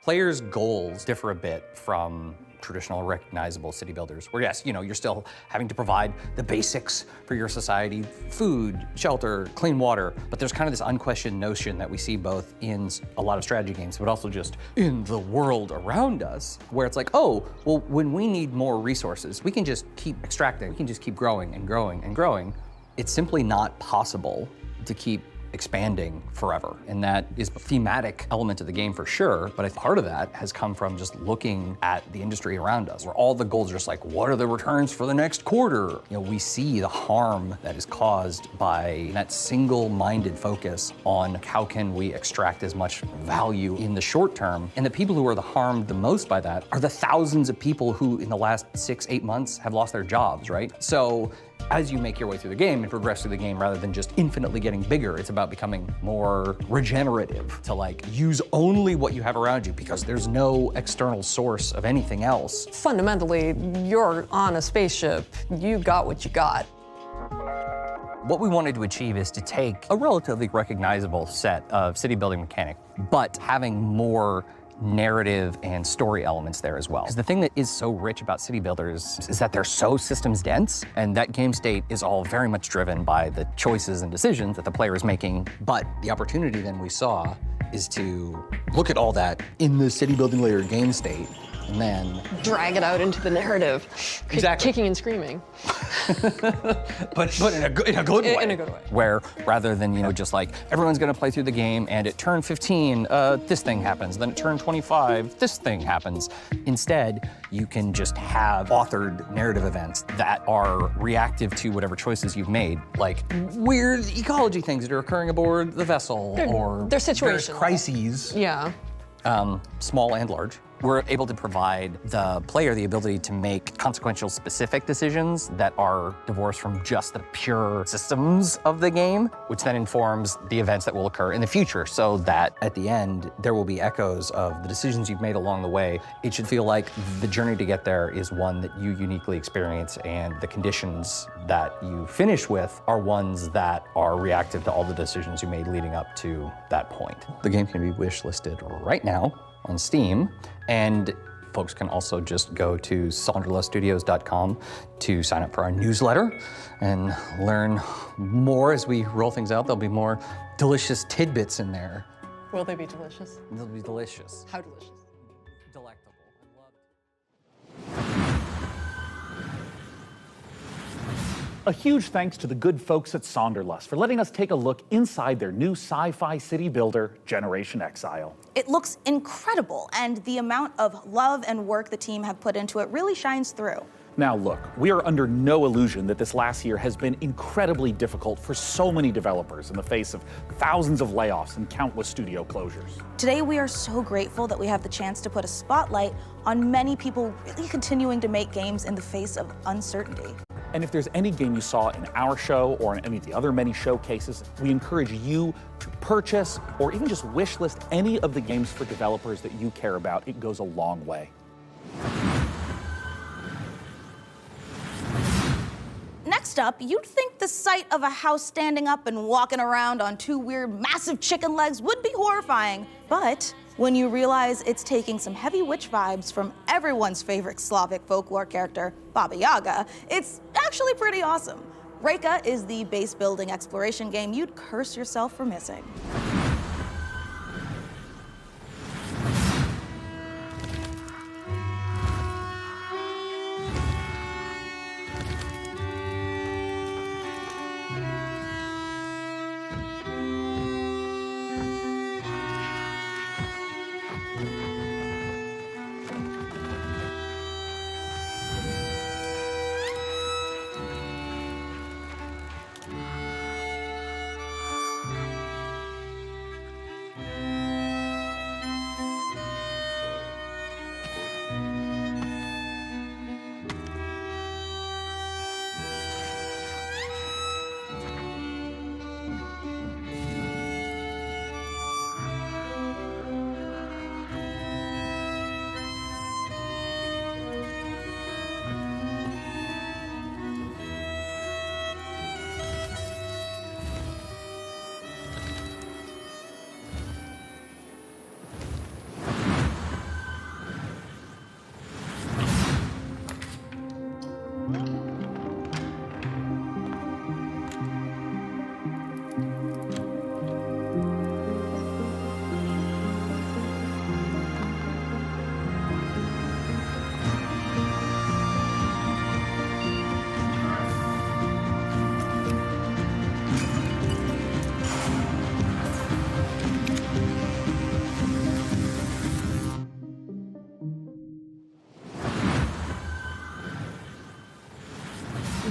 Players' goals differ a bit from traditional recognizable city builders, where yes, you're still having to provide the basics for your society, food, shelter, clean water, but there's kind of this unquestioned notion that we see both in a lot of strategy games, but also just in the world around us, where it's like, oh, well, when we need more resources, we can just keep extracting, we can just keep growing and growing and growing. It's simply not possible to keep expanding forever. And that is a thematic element of the game for sure, but part of that has come from just looking at the industry around us, where all the goals are just like, what are the returns for the next quarter? We see the harm that is caused by that single-minded focus on how can we extract as much value in the short term. And the people who are harmed the most by that are the thousands of people who in the last 6-8 months have lost their jobs, right? So as you make your way through the game and progress through the game, rather than just infinitely getting bigger, it's about becoming more regenerative, to use only what you have around you because there's no external source of anything else. Fundamentally, you're on a spaceship, you got what you got. What we wanted to achieve is to take a relatively recognizable set of city building mechanic, but having more narrative and story elements there as well. Because the thing that is so rich about city builders is that they're so systems dense, and that game state is all very much driven by the choices and decisions that the player is making. But the opportunity then we saw is to look at all that in the city building layer game state and then drag it out into the narrative. Exactly. Kicking and screaming. but in a good way. In a good way. Where rather than, just like, everyone's gonna play through the game and at turn 15, this thing happens. Then at turn 25, this thing happens. Instead, you can just have authored narrative events that are reactive to whatever choices you've made, like weird ecology things that are occurring aboard the vessel, or they're situations. various crises. Yeah. Small and large. We're able to provide the player the ability to make consequential specific decisions that are divorced from just the pure systems of the game, which then informs the events that will occur in the future, so that at the end, there will be echoes of the decisions you've made along the way. It should feel like the journey to get there is one that you uniquely experience, and the conditions that you finish with are ones that are reactive to all the decisions you made leading up to that point. The game can be wish-listed right now on Steam, and folks can also just go to sonderluststudios.com to sign up for our newsletter and learn more as we roll things out. There'll be more delicious tidbits in there. Will they be delicious? They'll be delicious. How delicious? Delectable. A huge thanks to the good folks at Sonderlust for letting us take a look inside their new sci-fi city builder, Generation Exile. It looks incredible, and the amount of love and work the team have put into it really shines through. Now look, we are under no illusion that this last year has been incredibly difficult for so many developers in the face of thousands of layoffs and countless studio closures. Today, we are so grateful that we have the chance to put a spotlight on many people really continuing to make games in the face of uncertainty. And if there's any game you saw in our show or in any of the other many showcases, we encourage you to purchase or even just wish list any of the games for developers that you care about. It goes a long way. Next up, you'd think the sight of a house standing up and walking around on two weird, massive chicken legs would be horrifying. But when you realize it's taking some heavy witch vibes from everyone's favorite Slavic folklore character, Baba Yaga, it's actually pretty awesome. Reka is the base building exploration game you'd curse yourself for missing.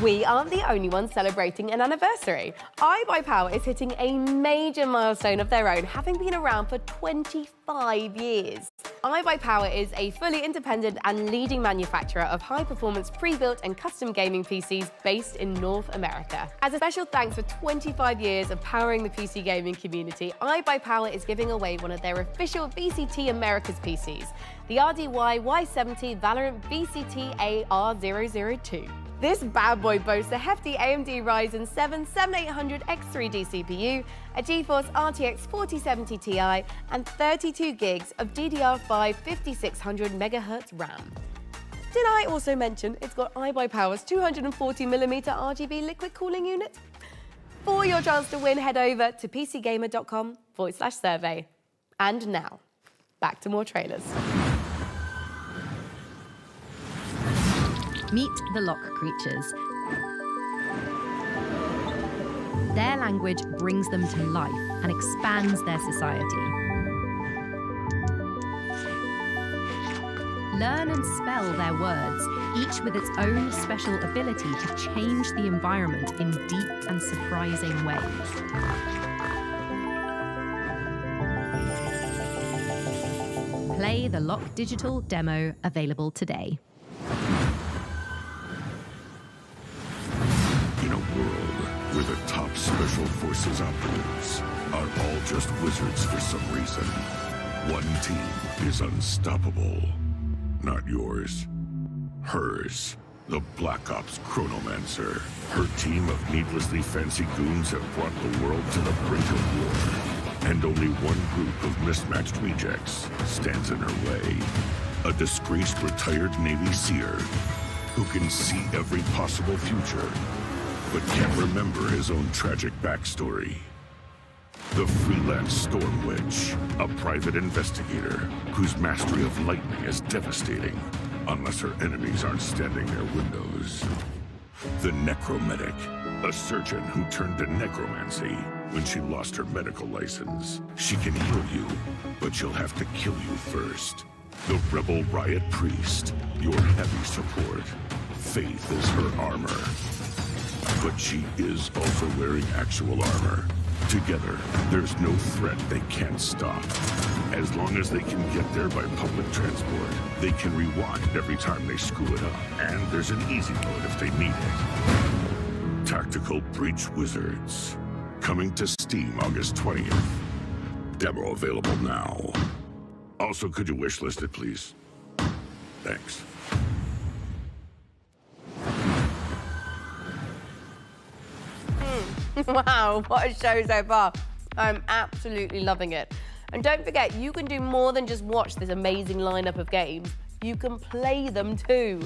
We aren't the only ones celebrating an anniversary. iBuyPower is hitting a major milestone of their own, having been around for 25 years. iBuyPower is a fully independent and leading manufacturer of high-performance pre-built and custom gaming PCs based in North America. As a special thanks for 25 years of powering the PC gaming community, iBuyPower is giving away one of their official VCT Americas PCs, the RDY Y70 Valorant VCT AR002. This bad boy boasts a hefty AMD Ryzen 7 7800X3D CPU, a GeForce RTX 4070 Ti, and 32 gigs of DDR5 5600 MHz RAM. Did I also mention it's got iBuyPower's 240mm RGB liquid cooling unit? For your chance to win, head over to pcgamer.com/survey. And now, back to more trailers. Meet the Lock creatures. Their language brings them to life and expands their society. Learn and spell their words, each with its own special ability to change the environment in deep and surprising ways. Play the Lock digital demo, available today. In a world where the top special forces operatives are all just wizards for some reason, one team is unstoppable. Not yours. Hers. The Black Ops Chronomancer. Her team of needlessly fancy goons have brought the world to the brink of war. And only one group of mismatched rejects stands in her way. A disgraced retired Navy seer who can see every possible future, but can't remember his own tragic backstory. The freelance Storm Witch, a private investigator whose mastery of lightning is devastating, unless her enemies aren't standing near windows. The Necromedic, a surgeon who turned to necromancy when she lost her medical license. She can heal you, but she'll have to kill you first. The Rebel Riot Priest, your heavy support. Faith is her armor. But she is also wearing actual armor. Together, there's no threat they can't stop. As long as they can get there by public transport, they can rewind every time they screw it up. And there's an easy mode if they need it. Tactical Breach Wizards. Coming to Steam August 20th. Demo available now. Also, could you wishlist it, please? Thanks. Wow, what a show so far. I'm absolutely loving it. And don't forget, you can do more than just watch this amazing lineup of games. You can play them too.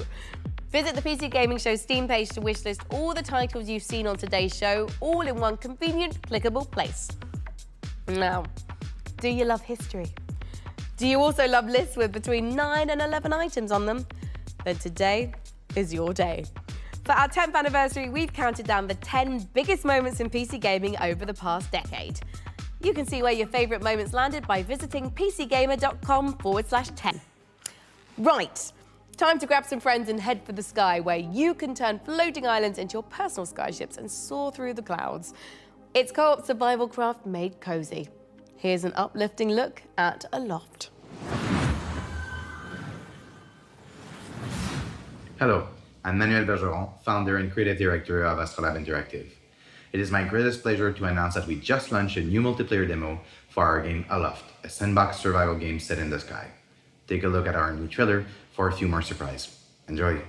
Visit the PC Gaming Show Steam page to wishlist all the titles you've seen on today's show, all in one convenient, clickable place. Now, do you love history? Do you also love lists with between 9 and 11 items on them? Then today is your day. For our 10th anniversary, we've counted down the 10 biggest moments in PC gaming over the past decade. You can see where your favourite moments landed by visiting pcgamer.com/10. Right, time to grab some friends and head for the sky, where you can turn floating islands into your personal skyships and soar through the clouds. It's co-op survival craft made cozy. Here's an uplifting look at Aloft. Hello, I'm Manuel Bergeron, founder and creative director of Astrolab Interactive. It is my greatest pleasure to announce that we just launched a new multiplayer demo for our game Aloft, a sandbox survival game set in the sky. Take a look at our new trailer for a few more surprises. Enjoy.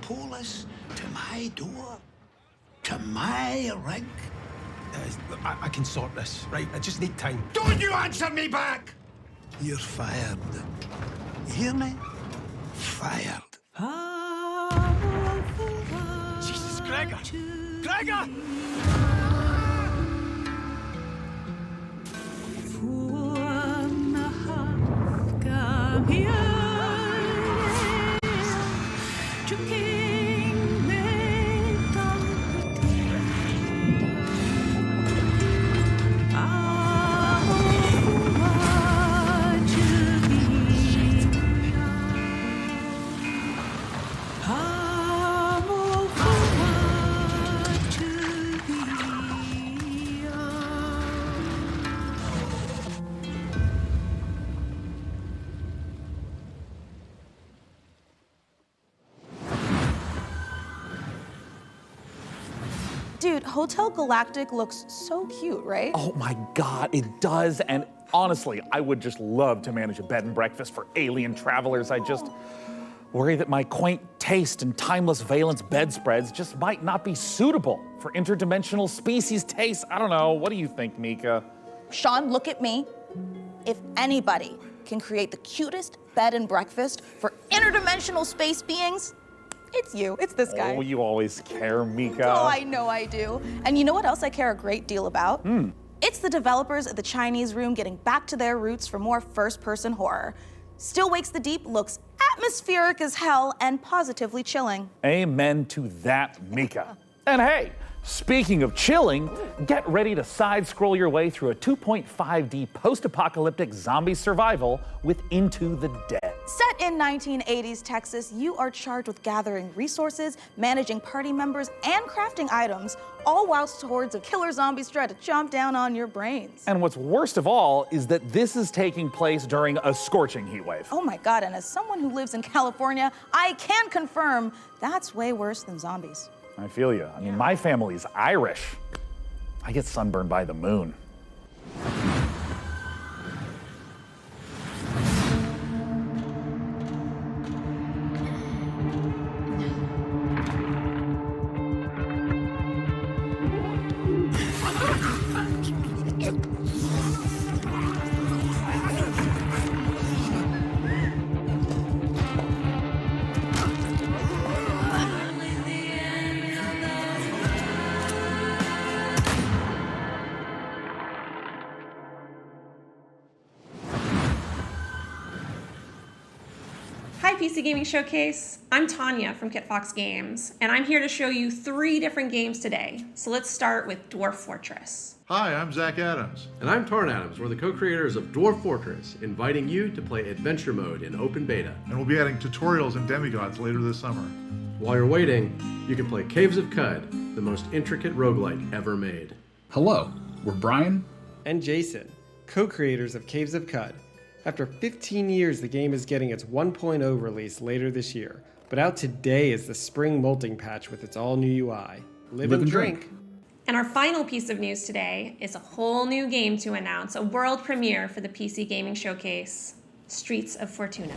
pull us to my door? To my rig? I can sort this, right? I just need time. Don't you answer me back! You're fired. You hear me? Fired. Jesus, Gregor! Gregor! Dude, Hotel Galactic looks so cute, right? Oh my God, it does. And honestly, I would just love to manage a bed and breakfast for alien travelers. I just worry that my quaint taste and timeless valence bedspreads just might not be suitable for interdimensional species tastes. I don't know. What do you think, Mika? Sean, look at me. If anybody can create the cutest bed and breakfast for interdimensional space beings, it's you. It's this guy. Oh, you always care, Mika. Oh, I know I do. And you know what else I care a great deal about? It's the developers at the Chinese Room getting back to their roots for more first-person horror. Still Wakes the Deep looks atmospheric as hell and positively chilling. Amen to that, Mika. And hey, speaking of chilling, get ready to side-scroll your way through a 2.5D post-apocalyptic zombie survival with Into the Dead. Set in 1980s Texas, you are charged with gathering resources, managing party members, and crafting items, all whilst hordes of killer zombies try to chomp down on your brains. And what's worst of all is that this is taking place during a scorching heat wave. Oh my God, and as someone who lives in California, I can confirm that's way worse than zombies. I feel you. I mean, my family's Irish. I get sunburned by the moon. Hi PC Gaming Showcase, I'm Tanya from KitFox Games, and I'm here to show you 3 different games today. So let's start with Dwarf Fortress. Hi, I'm Zach Adams. And I'm Tarn Adams. We're the co-creators of Dwarf Fortress, inviting you to play Adventure Mode in open beta. And we'll be adding tutorials and demigods later this summer. While you're waiting, you can play Caves of Cud, the most intricate roguelike ever made. Hello, we're Brian and Jason, co-creators of Caves of Cud. After 15 years, the game is getting its 1.0 release later this year, but out today is the spring molting patch with its all-new UI. Live and drink. And our final piece of news today is a whole new game to announce, a world premiere for the PC Gaming Showcase, Streets of Fortuna.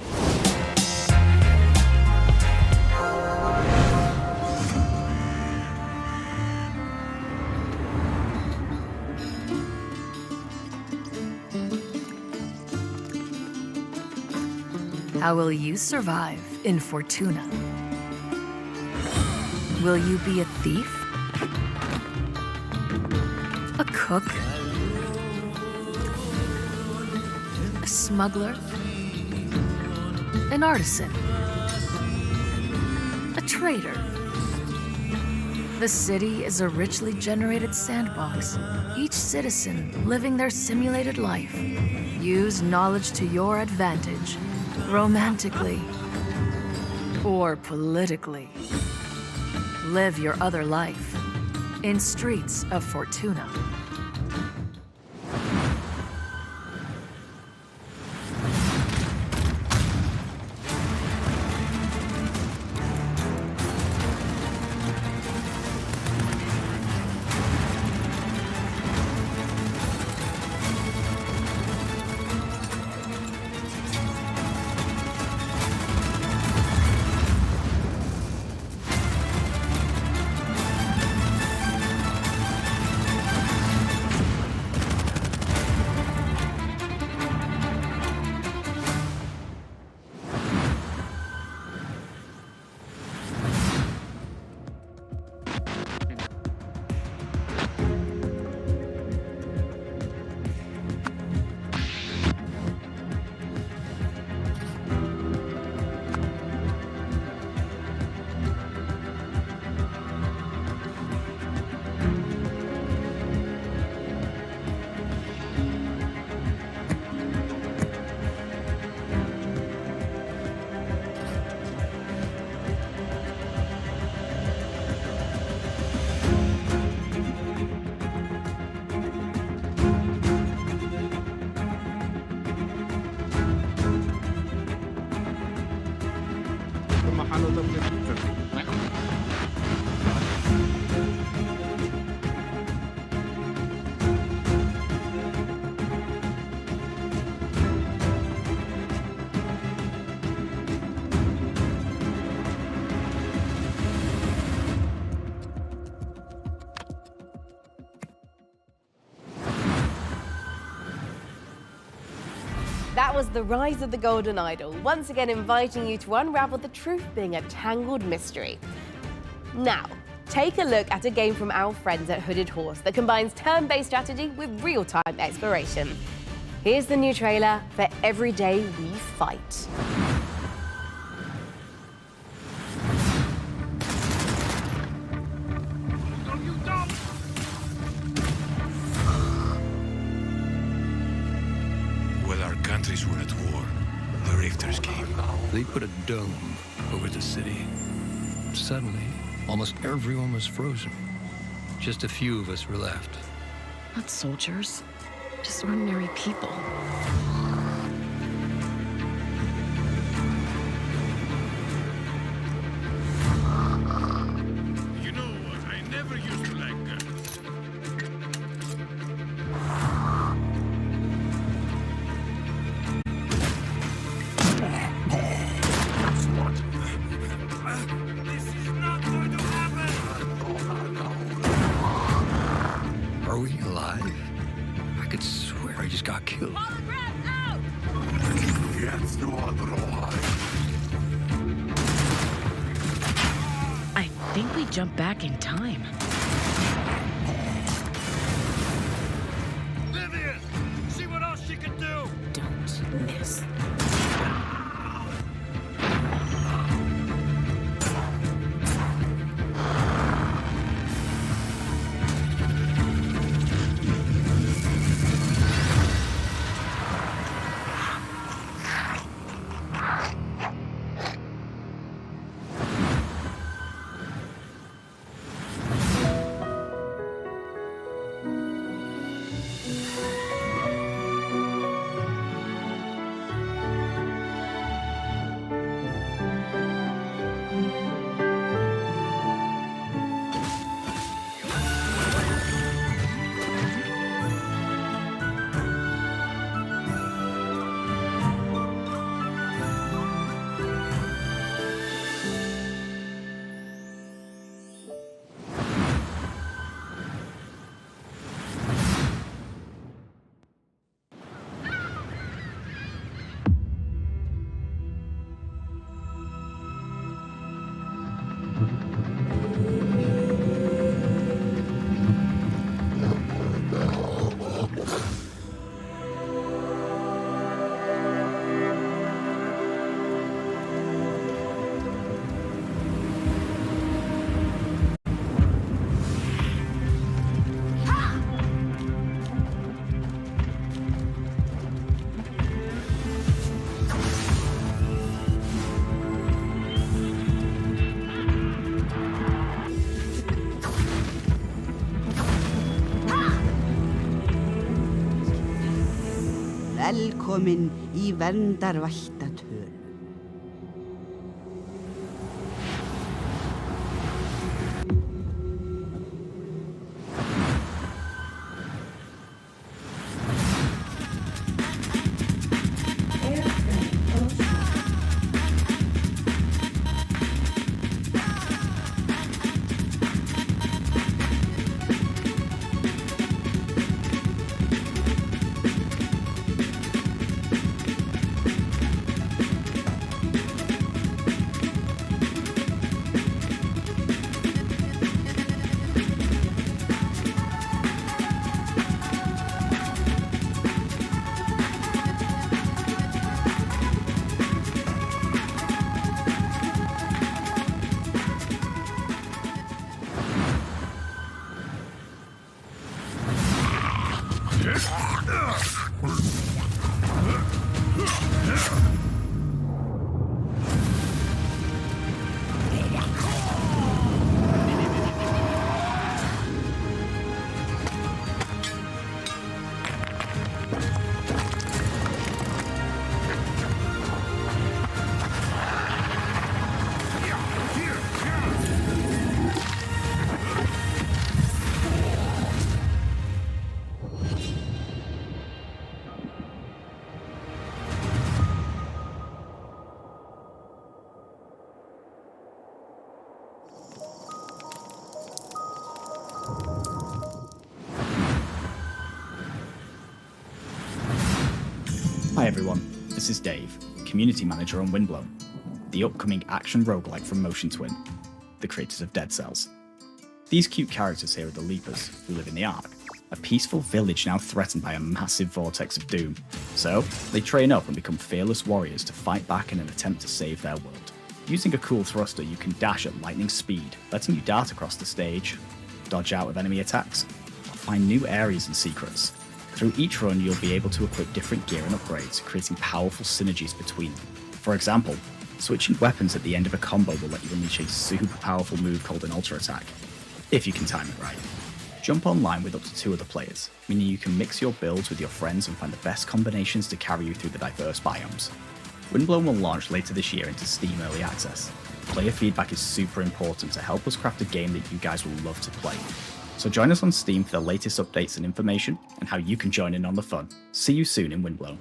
How will you survive in Fortuna? Will you be a thief? A cook? A smuggler? An artisan? A trader? The city is a richly generated sandbox, each citizen living their simulated life. Use knowledge to your advantage, romantically or politically. Live your other life in Streets of Fortuna. That was The Rise of the Golden Idol, once again inviting you to unravel the truth being a tangled mystery. Now, take a look at a game from our friends at Hooded Horse that combines turn-based strategy with real-time exploration. Here's the new trailer for Every Day We Fight. While our countries were at war, the Rifters came. They put a dome over the city. Suddenly, almost everyone was frozen. Just a few of us were left. Not soldiers, just ordinary people. You know, I never used to like guns. This is not going to happen! Are we alive? I could swear I just got killed. I think we jumped back in time. Vivian! See what else she can do! Don't miss. Velkomin í verndarvættatölu. Hi everyone, this is Dave, Community Manager on Windblown, the upcoming action roguelike from Motion Twin, the creators of Dead Cells. These cute characters here are the Leapers, who live in the Ark, a peaceful village now threatened by a massive vortex of doom. So, they train up and become fearless warriors to fight back in an attempt to save their world. Using a cool thruster, you can dash at lightning speed, letting you dart across the stage, dodge out of enemy attacks, or find new areas and secrets. Through each run, you'll be able to equip different gear and upgrades, creating powerful synergies between them. For example, switching weapons at the end of a combo will let you unleash a super powerful move called an Ultra Attack, if you can time it right. Jump online with up to 2 other players, meaning you can mix your builds with your friends and find the best combinations to carry you through the diverse biomes. Windblown will launch later this year into Steam Early Access. Player feedback is super important to help us craft a game that you guys will love to play. So join us on Steam for the latest updates and information, and how you can join in on the fun. See you soon in Windblown.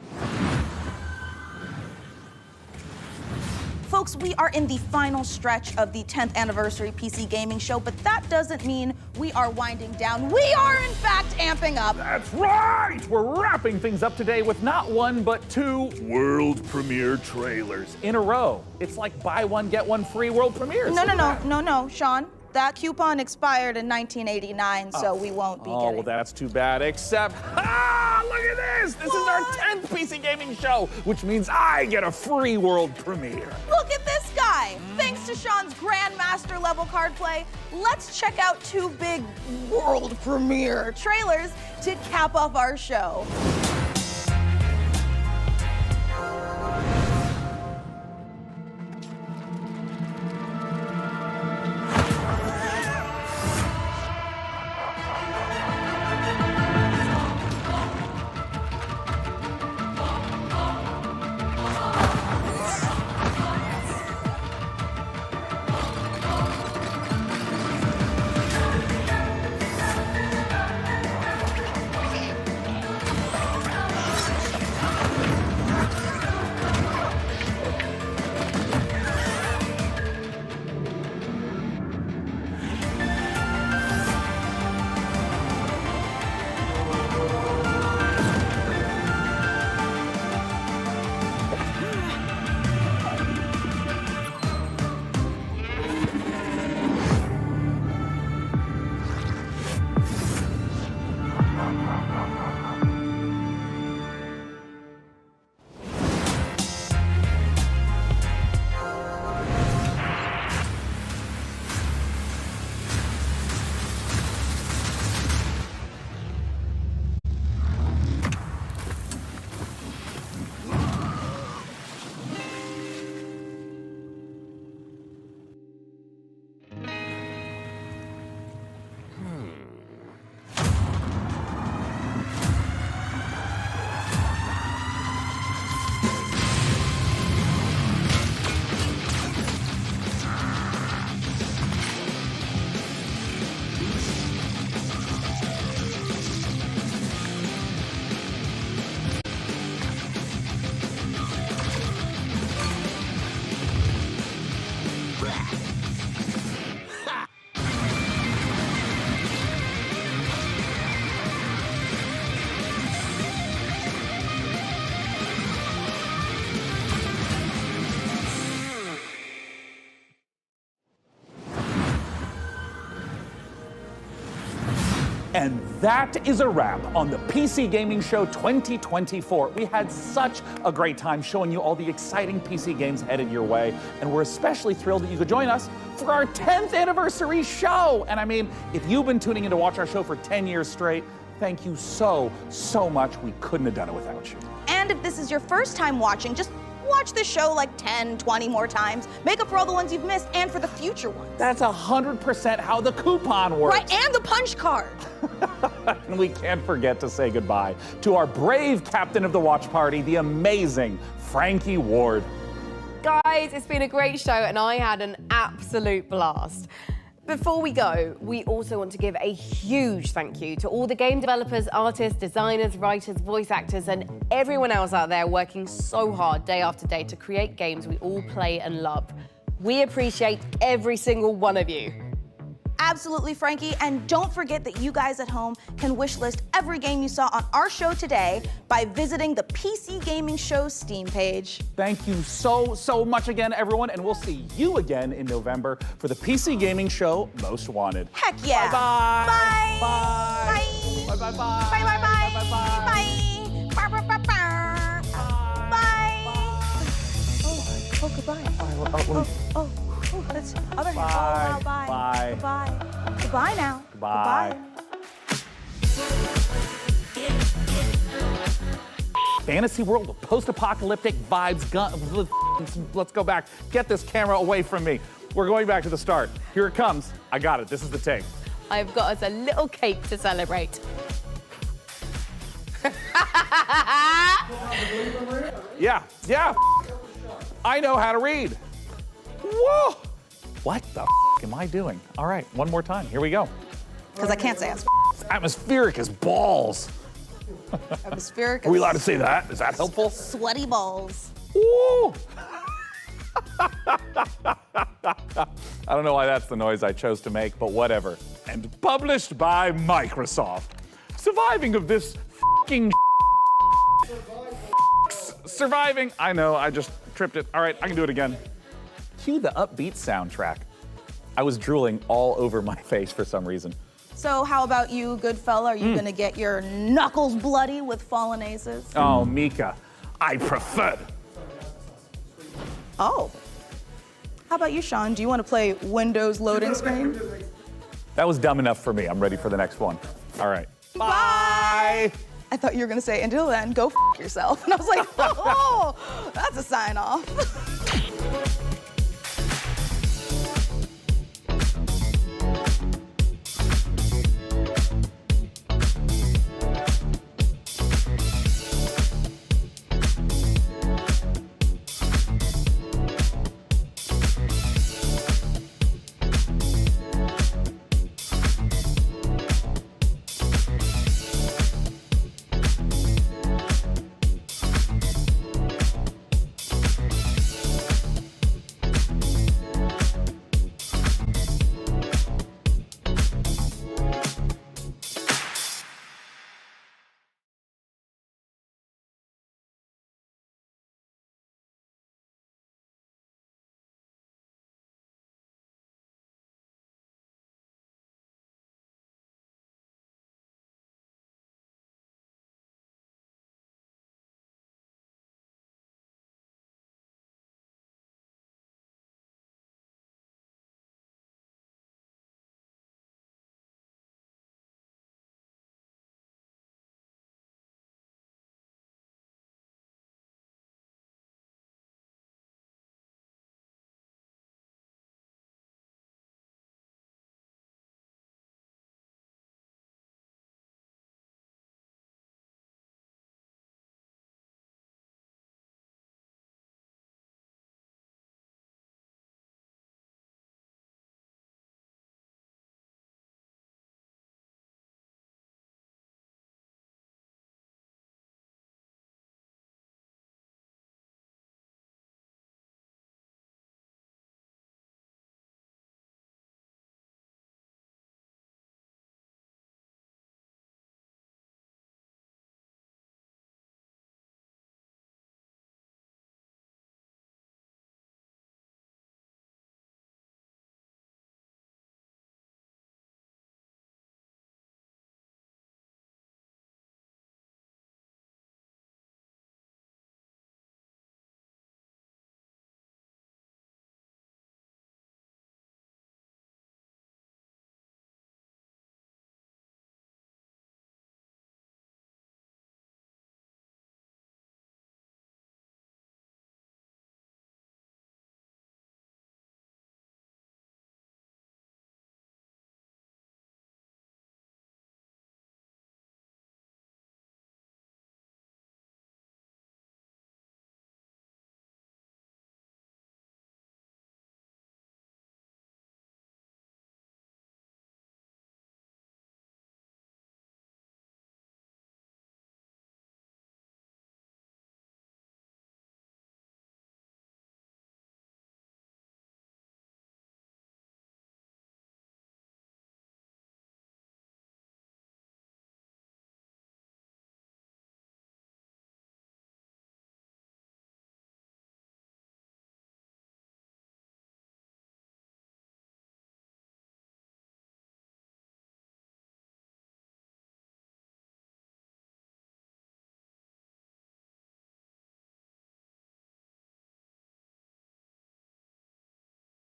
Folks, we are in the final stretch of the 10th anniversary PC gaming show, but that doesn't mean we are winding down. We are, in fact, amping up. That's right! We're wrapping things up today with not 1, but 2 world premiere trailers in a row. It's like buy one, get one free world premieres. No, Sean. That coupon expired in 1989, so we won't be getting. Oh, well, that's too bad, except, look at this! This is our 10th PC gaming show, which means I get a free world premiere. Look at this guy! Thanks to Sean's Grandmaster level card play, let's check out 2 big world premiere trailers to cap off our show. And that is a wrap on the PC Gaming Show 2024. We had such a great time showing you all the exciting PC games headed your way, and we're especially thrilled that you could join us for our 10th anniversary show. And I mean, if you've been tuning in to watch our show for 10 years straight, thank you so much. We couldn't have done it without you. And if this is your first time watching, just watch the show like 10, 20 more times. Make up for all the ones you've missed and for the future ones. That's 100% how the coupon works. Right, and the punch card. And we can't forget to say goodbye to our brave captain of the watch party, the amazing Frankie Ward. Guys, it's been a great show and I had an absolute blast. Before we go, we also want to give a huge thank you to all the game developers, artists, designers, writers, voice actors, and everyone else out there working so hard day after day to create games we all play and love. We appreciate every single one of you. Absolutely, Frankie. And don't forget that you guys at home can wishlist every game you saw on our show today by visiting the PC Gaming Show Steam page. Thank you so much again, everyone, and we'll see you again in November for the PC Gaming Show Most Wanted. Heck yeah. Bye-bye. Bye. Bye. Bye. Bye-bye. Bye. Bye. Bye. Bye. Bye. Bye. Bye. Bye. Oh, goodbye. Oh, that's other hand. Oh, wow, bye. Bye. Goodbye. Goodbye now. Goodbye. Fantasy world with post-apocalyptic vibes. Let's go back. Get this camera away from me. We're going back to the start. Here it comes. I got it. This is the take. I've got us a little cake to celebrate. Yeah. I know how to read. Whoa! What the am I doing? All right, one more time. Here we go. Because I can't say it's atmospheric as balls. atmospheric. Are we allowed to say that? Is that helpful? Sweaty balls. Ooh. I don't know why that's the noise I chose to make, but whatever. And published by Microsoft. Surviving of this f***ing surviving. I know, I just tripped it. All right, I can do it again. Cue the upbeat soundtrack. I was drooling all over my face for some reason. So how about you, good fella? Are you gonna get your knuckles bloody with fallen aces? Oh, Mika, I preferred. Oh. How about you, Sean? Do you want to play Windows loading screen? That was dumb enough for me. I'm ready for the next one. All right. Bye. I thought you were gonna say, until then, go f yourself. And I was like, oh, that's a sign off.